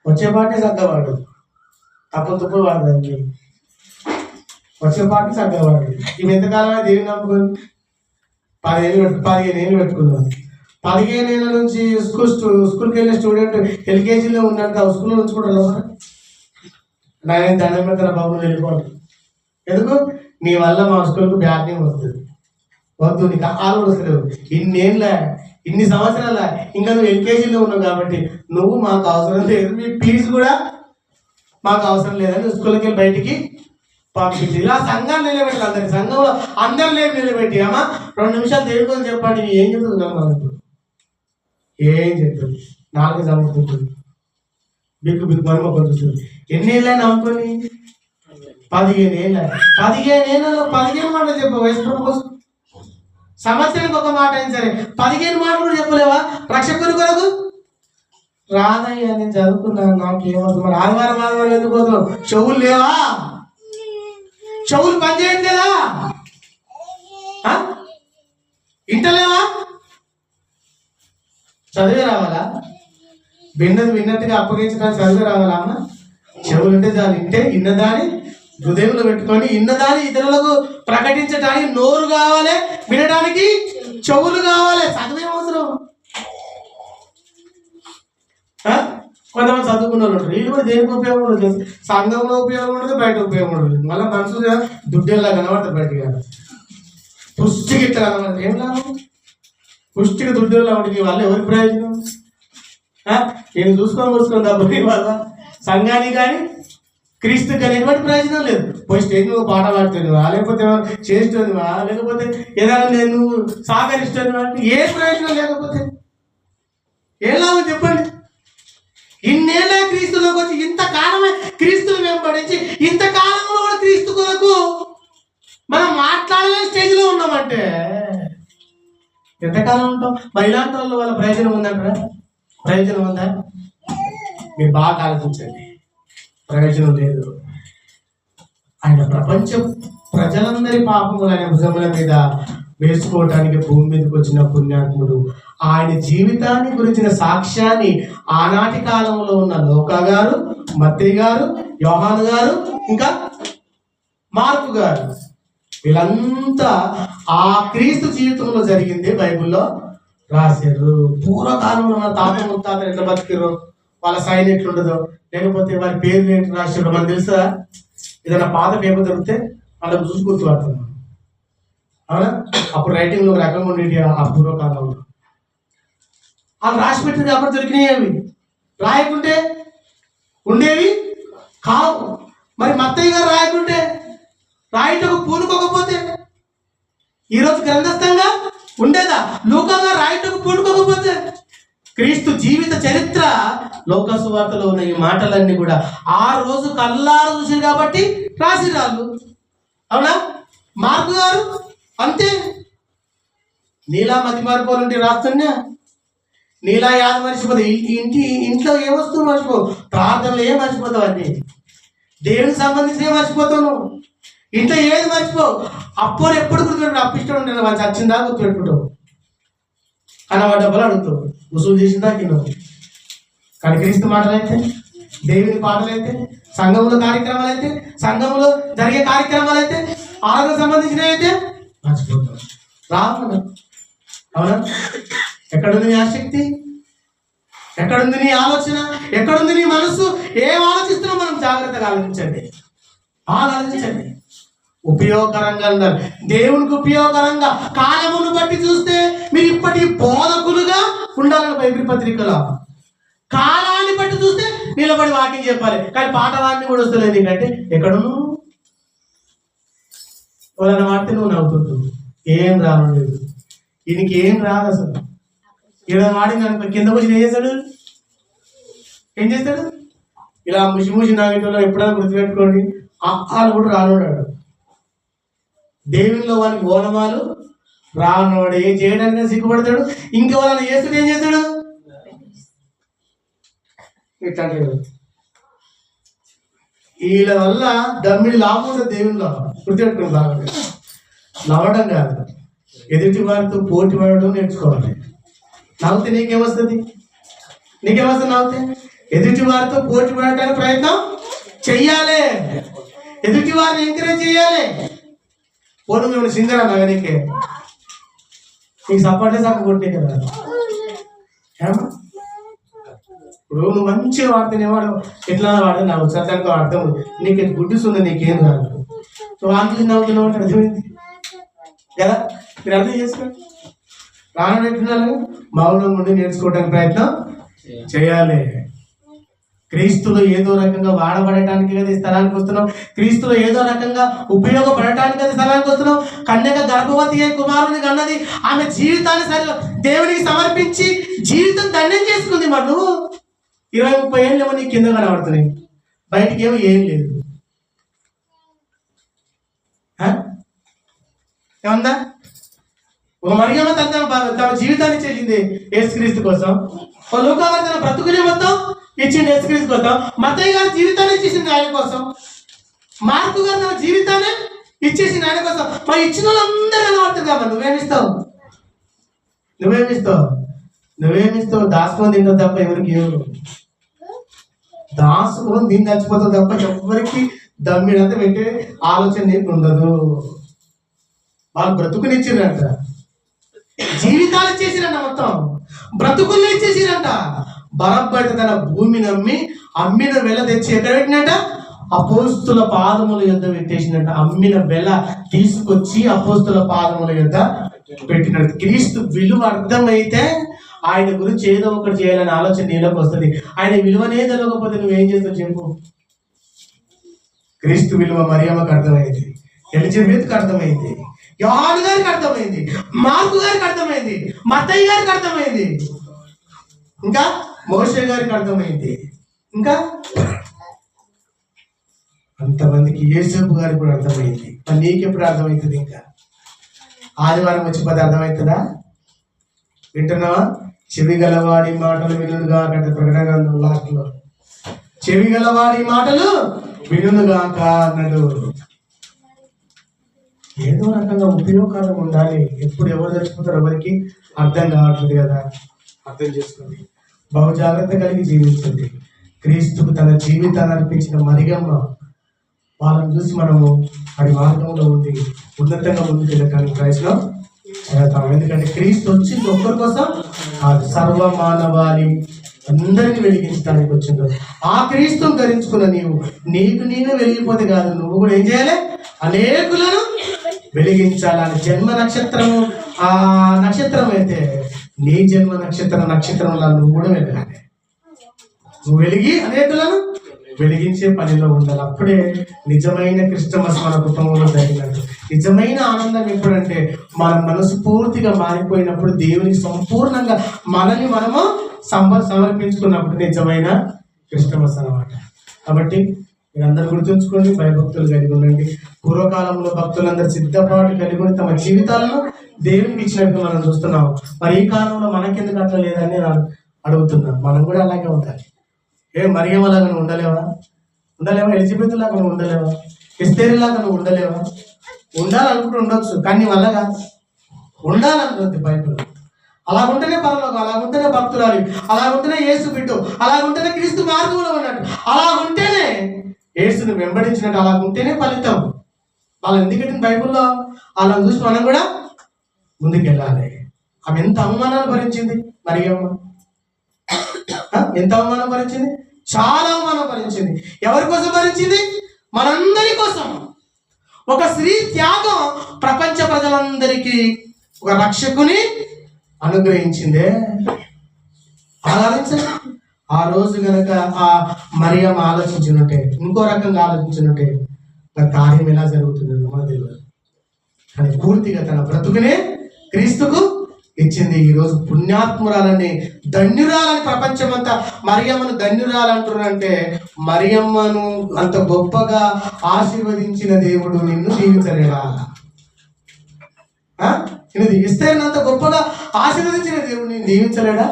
వచ్చే పాటే చక్కవాడు, తప్పులు వాడదానికి వచ్చే పాటే చక్కవాడు. ఇవి ఎంతకాలమే దేవుని నమ్మకం 15 ఏళ్ళు పెట్టుకున్నాం. 15 ఏళ్ళ నుంచి స్కూల్కి వెళ్ళిన స్టూడెంట్ ఎల్కేజీలో ఉన్నాక ఆ స్కూల్లో నుంచి కూడా లోపల నేను దండం పెడతాను బాబు వెళ్ళిపోవాలి. ఎందుకు? నీ వల్ల మా స్కూల్కు బ్యాడ్ నేమ్ వస్తుంది. వద్దు, నీకు ఆలు వస్తలేవు. ఇన్ని సంవత్సరాల ఇంకా నువ్వు ఎల్కేజీలో ఉన్నావు కాబట్టి నువ్వు మాకు అవసరం లేదు, మీ ఫీజు కూడా మాకు అవసరం లేదని స్కూల్కి వెళ్ళి బయటికి పంపించి ఇలా సంఘాన్ని నిలబెట్టాలి. అందరి సంఘంలో అందరు నిలబెట్టి అమ్మా 2 నిమిషాలు దేవుని చెప్పండి. ఏం చెప్తుంది కదా మనకు? ఏం చెప్తుంది? 4 చదువుతుంటుంది, బిక్కు మనం ఒక చూస్తుంది. ఎన్ని ఏళ్ళైనా నమ్ముకొని 15 ఏళ్ళ 15 ఏళ్ళలో 15 మాటలు చెప్పు. వయసు కోసం సంవత్సరానికి ఒక మాట అయినా సరే 15 మాటలు కూడా చెప్పలేవా రక్షకుని కొరకు? రాదయ్యా, నేను చదువుకున్నాను, నాకేమవుతుంది. మరి ఆదివారం ఎందుకు పోతున్నావు? చెవులు లేవా? చెవులు పనిచేయట్లేదా? ఇంటలేవా? చదివే రావాలా? విన్నట్టుగా అప్పగించడానికి చదివే రావాలా? అమ్మ చెవులు ఉంటే చాలు. ఇంటే ఇన్నదాని హృదయంలో పెట్టుకొని ఇన్నదాని ఇతరులకు ప్రకటించడానికి నోరు కావాలి, వినడానికి చెవులు కావాలి. చదువే అవసరం. కొంతమంది చదువుకున్న వాళ్ళు ఉంటారు, వీళ్ళు కూడా దేనికి ఉపయోగం ఉండదు. సంఘంలో ఉపయోగం ఉండదు, బయట ఉపయోగం ఉండదు. మళ్ళీ మనసు దుడ్డేలా కనబడతారు బయటగా. పుష్టికి ఇట్లా కనబడతారు. ఏం లాభం? పుష్టికి దుడ్డేలా ఉంటుంది. వాళ్ళు ఎవరికి ప్రయోజనం? నేను చూసుకొని డబ్బులు వాళ్ళ సంఘానికి కానీ క్రీస్తు కానీ ఎటువంటి ప్రయోజనం లేదు. పోయి స్టేజ్ నువ్వు పాట పాడుతున్నావా, లేకపోతే చేస్తున్నావా, లేకపోతే ఏదైనా నేను సహకరిస్తున్నావా అంటే ఏ ప్రయోజనం లేకపోతే ఏం లాభం చెప్పండి? ఇన్నేళ్ళ క్రీస్తులోకి వచ్చి ఇంతకాలమే క్రీస్తులు వెంబడించి ఇంతకాలంలో కూడా క్రీస్తు కొరకు మనం మాట్లాడలేని స్టేజ్లో ఉన్నామంటే ఎంతకాలం ఉంటాం? మరి ఇలాంటి వాళ్ళ ప్రయోజనం ఉందంటారా? ప్రయోజనం ఉందా? మీరు బాగా ఆలోచించండి. ప్రయోజనం లేదు. ఆయన ప్రపంచ ప్రజలందరి పాపములు ఆయన భుజముల మీద వేసుకోవటానికి భూమి మీదకి వచ్చిన పుణ్యాత్ముడు. ఆయన జీవితాన్ని గురించిన సాక్ష్యాన్ని ఆనాటి కాలంలో ఉన్న లోకా గారు, మత్తయి గారు, యోహాను గారు, ఇంకా మార్కు గారు, వీళ్ళంతా ఆ క్రీస్తు జీవితంలో జరిగింది బైబిల్లో రాశారు. పూర్వకాలంలో మన తాత ముత్తాతలు ఎట్లా బతికిరో, వాళ్ళ సైన్ ఎట్లుండదో, లేకపోతే వారి పేరు ఏంటి రాశారు మనకు తెలుసా? ఏదైనా పాత పేపర్ దొరికితే వాళ్ళకి చూసి గుర్తుపడుతున్నాం. అవునా? అప్పుడు రైటింగ్ ఒక రకంగా ఉండేది. ఆ పూర్వకాలంలో వాళ్ళు రాసి పెట్టింది అప్పుడు దొరికినాయి. అవి రాయకుంటే ఉండేవి కావు. మరి మత్తయ్య గారు రాయటకు పూనుకోకపోతే ఈరోజు గ్రంథస్థంగా ఉండేదా? లూకా గారు రాయటకు పూనుకోకపోతే క్రీస్తు జీవిత చరిత్ర లోకా సువార్తలో ఉన్న ఈ మాటలన్నీ కూడా ఆ రోజు కల్లారు చూసారు కాబట్టి రాసిరాళ్ళు. అవునా? మార్కు గారు అంతే. నీలా మతి మరిపోవాలంటే రాస్తున్నా, నీలా యాద మర్చిపోతావు. ఇంట్లో ఏ వస్తువు మర్చిపోవు, ప్రార్థనలు ఏం మర్చిపోతావు, అన్నీ దేవునికి సంబంధించిన మర్చిపోతావు. నువ్వు ఇంట్లో ఏది మర్చిపోవు. అప్పుడు ఎప్పుడు గుర్తుపెట్టు, అప్పిష్టం ఉంటుంది వాళ్ళు చచ్చిందా గుర్తుపెట్టుకుంటావు. కనవ డబ్బులు అడుగుతావు, వసూలు చేసిందా కింద. కానీ క్రీస్తు మాటలైతే, దేవుని పాటలైతే, సంఘంలో కార్యక్రమాలు అయితే, సంఘంలో జరిగే కార్యక్రమాలు అయితే, ఆరోగ్యం సంబంధించినవి అయితే మర్చిపోతాం. రావు. అవునా? ఎక్కడుంది నీ ఆసక్తి? ఎక్కడుంది నీ ఆలోచన? ఎక్కడుంది నీ మనసు? ఏం ఆలోచిస్తున్నావు? మనం జాగ్రత్తగా ఆలోచించండి. ఆలోచించండి. ఉపయోగకరంగా ఉండాలి, దేవునికి ఉపయోగకరంగా. కాలమును బట్టి చూస్తే మీరు ఇప్పటి బోధకులుగా ఉండాలని బైబిల్ పత్రికలో. కాలాన్ని బట్టి చూస్తే నిలబడి వాకింగ్ చెప్పాలి. కానీ పాట వాడిని కూడా వస్తలేదు. ఎందుకంటే ఎక్కడును వాళ్ళని వాడితే నువ్వు నవ్వుతుంటావు. ఏం రాలేదు, ఈయనకి ఏం రాదు అసలు. ఇలా వాడింది అనుకో, కింద వచ్చి ఏం చేస్తాడు? ఇలా ముసి నాగేటోళ్ళు ఎప్పుడైనా గుర్తుపెట్టుకోండి, వాళ్ళు కూడా రానున్నాడు. దేవునిలో వానికి ఓనమాలు రానోడు ఏం చేయడానికి సిగ్గుపడతాడు. ఇంకెవరైనా చేస్తుంటే ఏం చేస్తాడు? ఇట్లాంటి వీళ్ళ వల్ల దమ్మిడి లాభం ఉంటుంది దేవునిలో. గుర్తుపెట్టుకుని బాగా నవ్వడం కాదు, ఎదుటి వారితో పోటీ పడడం నేర్చుకోవాలి. నవ్వుతే నీకేమొస్తుంది? నవ్వుతే ఎదుటి వారితో పోటీ పడటానికి ప్రయత్నం చెయ్యాలి. ఎదుటి వారిని ఎంకరేజ్ చేయాలి. పోను మేము సింగర్ అన్నా నీకే, నీకు సపోర్టే కొట్టే కదా. ఏమా ఇప్పుడు నువ్వు మంచిగా వాడితేనే వాడు ఎట్లా వాడితే నాకు సత్యానికి అర్థం. నీకు గుడ్డిస్ ఉంది, నీకేం రాదు. నువ్వు ఆంటీ నవ్వుతున్నావు అంటే అర్థమైంది కదా. మీరు అర్థం చేసుకోండి. రాను ఎట్లున్నాను మౌనం ఉండి నేర్చుకోవడానికి ప్రయత్నం చేయాలి. క్రీస్తులో ఏదో రకంగా వాడబడటానికి కదా ఈ స్థలానికి వస్తున్నాం. క్రీస్తులో ఏదో రకంగా ఉపయోగపడటానికి కదా స్థలానికి వస్తున్నాం. కన్యక గర్భవతి అయి కుమారుని కన్నది. ఆమె జీవితాన్ని దేవునికి సమర్పించి జీవితం ధన్యం చేసుకుంది. మరి నువ్వు 20-30 ఏళ్ళు ఏమో నీకు కింద కనబడుతున్నాయి, బయటికి ఏమో ఏం లేదు. ఏమందా? ఒక మరియమ్మ తన జీవితాన్ని చేసింది యేసుక్రీస్తు కోసం. ఒక లూకా తన బ్రతుకుని మొత్తం ఇచ్చింది యేసుక్రీస్తు కోసం. మత్తయి గారి జీవితాన్ని ఇచ్చేసింది ఆయన కోసం. మార్కు గారు తన జీవితాన్ని ఇచ్చేసింది ఆయన కోసం. మరి ఇచ్చిన వాళ్ళందరూ కనబడుతుంది కాబట్టి నువ్వేమిస్తావు? దాచుకొని తింటావు తప్ప ఎవరికి ఏమో. దాచుకొని దీన్ని చచ్చిపోతావు తప్ప ఎవరికి దమ్మిడంతా పెట్టే ఆలోచన నీకు ఉండదు. వాళ్ళు బ్రతుకునిచ్చిరంట, జీవితాలు ఇచ్చేసిరంట, మొత్తం బ్రతుకుల్లో ఇచ్చేసిరంట. బరబ్బైతే తన భూమిని అమ్మిన వెల తెచ్చి ఎక్కడ పెట్టినట్ట? అపోస్తుల పాదముల యొద్ద పెట్టేసినట్ట. అమ్మిన వెల తీసుకొచ్చి అపోస్తుల పాదముల యొద్ద పెట్టినట్టు. క్రీస్తు విలువ అర్థమైతే ఆయన గురించి ఏదో ఒకటి చేయాలనే ఆలోచన నీలోకి వస్తుంది. ఆయన విలువనే తెలియకపోతే నువ్వేం చేస్తావు చెప్పు? క్రీస్తు విలువ మరియమ్మకు అర్థమైంది, ఎలిజబెత్కి అర్థమైంది, యోహాను గారికి అర్థమైంది, మార్కు గారికి అర్థమైంది, మత్తయి గారికి అర్థమైంది, ఇంకా మోషే గారికి అర్థమైంది, ఇంకా అంతమందికి యేసేపు గారికి కూడా అర్థమైంది. మరి నీకెప్పుడు అర్థమవుతుంది? ఇంకా ఆదివారం వచ్చి పది అర్థమవుతుందా? వింటున్నావా? చెవి గలవాడి మాటలు వినుగాక అంటే ప్రకటన గ్రంథం లాస్ట్లో చెవి గలవాడి మాటలు వినుగాక అన్నాడు. ఏదో రకంగా ఉపయోగకరంగా ఉండాలి. ఎప్పుడు ఎవరు చచ్చిపోతారు ఎవరికి అర్థం కావట్లేదు కదా. అర్థం చేసుకోండి, బహు జాగ్రత్త కలిగి జీవించండి. క్రీస్తుకు తన జీవితాన్ని అర్పించిన మరియమ్మ వాళ్ళని చూసి మనము వారి మార్గంలో ఉంది ఉన్నతంగా ముందుకు వెళ్ళటానికి ప్రయత్నం చేస్తాం. ఎందుకంటే క్రీస్తు వచ్చింది ఒక్కరి కోసం, ఆ సర్వ మానవాళి అందరినీ వెలిగించడానికి వచ్చింది. ఆ క్రీస్తుని ధరించుకున్న నీకు నీవే వెలిగిపోతే కాదు, నువ్వు కూడా ఏం చేయాలి? అనేకులను వెలిగించాలని. జన్మ నక్షత్రము ఆ నక్షత్రం అయితే నీ జన్మ నక్షత్రంలో నువ్వు కూడా వెలగాలి. నువ్వు వెలిగి అనేకులను వెలిగించే పనిలో ఉండాలి. అప్పుడే నిజమైన క్రిస్టమస్ మన కుటుంబంలో జరిగినట్టు. నిజమైన ఆనందం ఎప్పుడంటే మన మనసు పూర్తిగా మారిపోయినప్పుడు, దేవునికి సంపూర్ణంగా మనల్ని మనము సమర్పించుకున్నప్పుడు నిజమైన క్రిస్టమస్ అన్నమాట. కాబట్టి మీరందరూ గుర్తుంచుకోండి, భయభక్తులు కలిగి ఉండండి. పూర్వకాలంలో భక్తులందరూ సిద్ధపాటు కలిగి ఉండి తమ జీవితాలను దేవునికి ఇచ్చినట్టు మనం చూస్తున్నాం. మరి ఈ కాలంలో మనకెందుకు అట్లా లేదని నేను అడుగుతున్నా. మనం కూడా అలాగే ఉండాలి. మరియమ్మలాగా నువ్వు ఉండలేవా? ఎలిజబెత్ లాగా నువ్వు ఉండలేవా? ఎస్తేరు లాగా నువ్వు ఉండలేవా? ఉండాలనుకుంటూ ఉండొచ్చు, కానీ వల్ల కాదు. ఉండాలనుకుంటుంది బైబిల్. అలా ఉంటేనే పరలోకం, అలా ఉంటేనే భక్తురాలి, అలా ఉంటేనే యేసు బిడ్డ, అలా ఉంటేనే క్రీస్తు మార్గంలో ఉన్నట్టు, అలా ఉంటేనే యేసుని వెంబడించినట్టు, అలా ఉంటేనే ఫలితం. వాళ్ళు ఎందుకంటే బైబిల్లో అలా చూసి మనం కూడా ముందుకెళ్ళాలి. ఆమె ఎంత అవమానాలు భరించింది మరియమ్మ, ఎంత అవమానం భరించింది? చాలా అవమానం భరించింది. ఎవరి కోసం భరించింది? మనందరి కోసం. ఒక స్త్రీ త్యాగం ప్రపంచ ప్రజలందరికీ ఒక రక్షకుని అనుగ్రహించిందే. ఆలోచించండి. ఆ రోజు కనుక ఆ మరియమ్మ ఆలోచించినట్టే, ఇంకో రకంగా ఆలోచించినట్టే నా కార్యం ఎలా జరుగుతుందో మన తెలియదు. కానీ పూర్తిగా తన బ్రతుకునే క్రీస్తుకు ఇచ్చింది. ఈరోజు పుణ్యాత్మురాలని, ధన్యురాలని ప్రపంచమంతా మరియమ్మను ధన్యురాలంటున్నారంటే, మరియమ్మను అంత గొప్పగా ఆశీర్వదించిన దేవుడు నిన్ను దీవించలేడా? ఇది ఇస్తేనంత గొప్పగా ఆశీర్వదించిన దేవుడిని దీవించలేడా?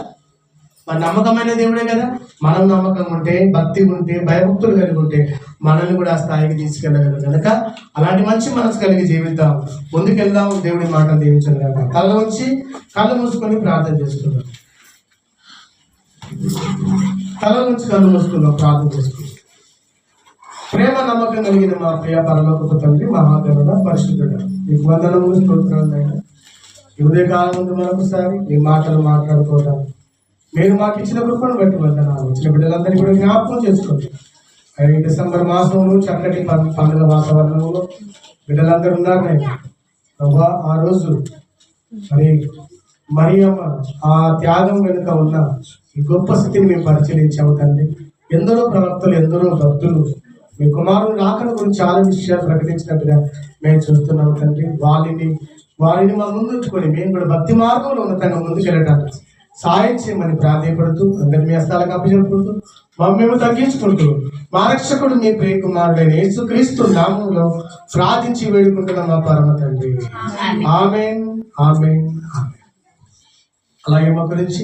మరి నమ్మకమైన దేవుడే కదా. మనం నమ్మకం ఉంటే, భక్తి ఉంటే, భయభక్తులు కలిగి ఉంటే మనల్ని కూడా ఆ స్థాయికి తీసుకెళ్ళగలరు కనుక అలాంటి మంచి మనసు కలిగి జీవిద్దాం, ముందుకెళ్దాం. దేవుడి మాటలు దీవించను కనుక కళ్ళ వచ్చి కళ్ళు మూసుకొని ప్రార్థన చేసుకుందాం. కళ్ళ నుంచి కళ్ళు మూసుకుందాం, ప్రార్థన చేసుకుందాం. ప్రేమ నమ్మకం కలిగిన మా ప్రియ పరలోకపు తండ్రి, మహాగరుడ, పరిశుద్ధుడ, మీకు వందనములు, స్తోత్రాలు నాయన. ఈ ఉదయకాలం ముందు మరొకసారి మీ మాటలు మాట్లాడుకోవడం మీరు మాకు ఇచ్చిన కృపను బట్టి వందనాలు. వచ్చిన బిడ్డలందరినీ కూడా జ్ఞాపకం చేసుకోండి. ఈ డిసెంబర్ మాసంలో చక్కటి పండుగ వాతావరణంలో బిడ్డలందరూ ఉన్నారు నాయన. ప్రభా, ఆ రోజు మరియమ్మ ఆ త్యాగం వెనుక ఉన్న ఈ గొప్ప స్థితిని మేము పరిశీలించాము తండ్రి. ఎందరో ప్రవక్తలు, ఎందరో భక్తులు మీ కుమారుడు రాకడ గురించి చాలా విషయాలు ప్రకటించినట్టుగా మేము చూస్తున్నాము తండ్రి. వారిని మా ముందుంచుకొని మేము కూడా భక్తి మార్గంలో ఉన్నతంగా ముందుకెళ్ళటానికి సాయం చేయమని ప్రాధాన్యపడుతూ అందరినీ మీ హస్తాలకు అప్పచెప్పుకుంటూ మేము తగ్గించుకుంటూ మా రక్షకుడు మీ ప్రియ కుమారుడైన యేసుక్రీస్తు నామములో ప్రార్థించి వేడుకుంటున్నాం మా పరమ తండ్రి. ఆమేన్, ఆమేన్, ఆమేన్. అలాగే మా గురించి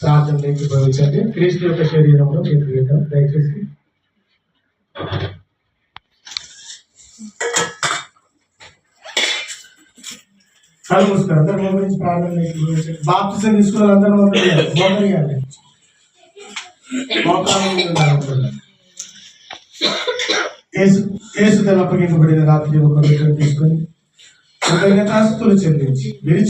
ప్రార్థన లేకపోవచ్చండి. క్రీస్తు యొక్క శరీరంలో చేతులు దయచేసి కళ్ళు మూసుకున్నారు. అందరూ మా గురించి ప్రార్థన లేకపోవచ్చు. బాప్తిజం తీసుకున్న అందరూ మోకరియాలి. యేసు తన అప్పగింపబడిన రాత్రి ఒక తీసుకొని కృతజ్ఞతాస్తుతులు చెల్లించి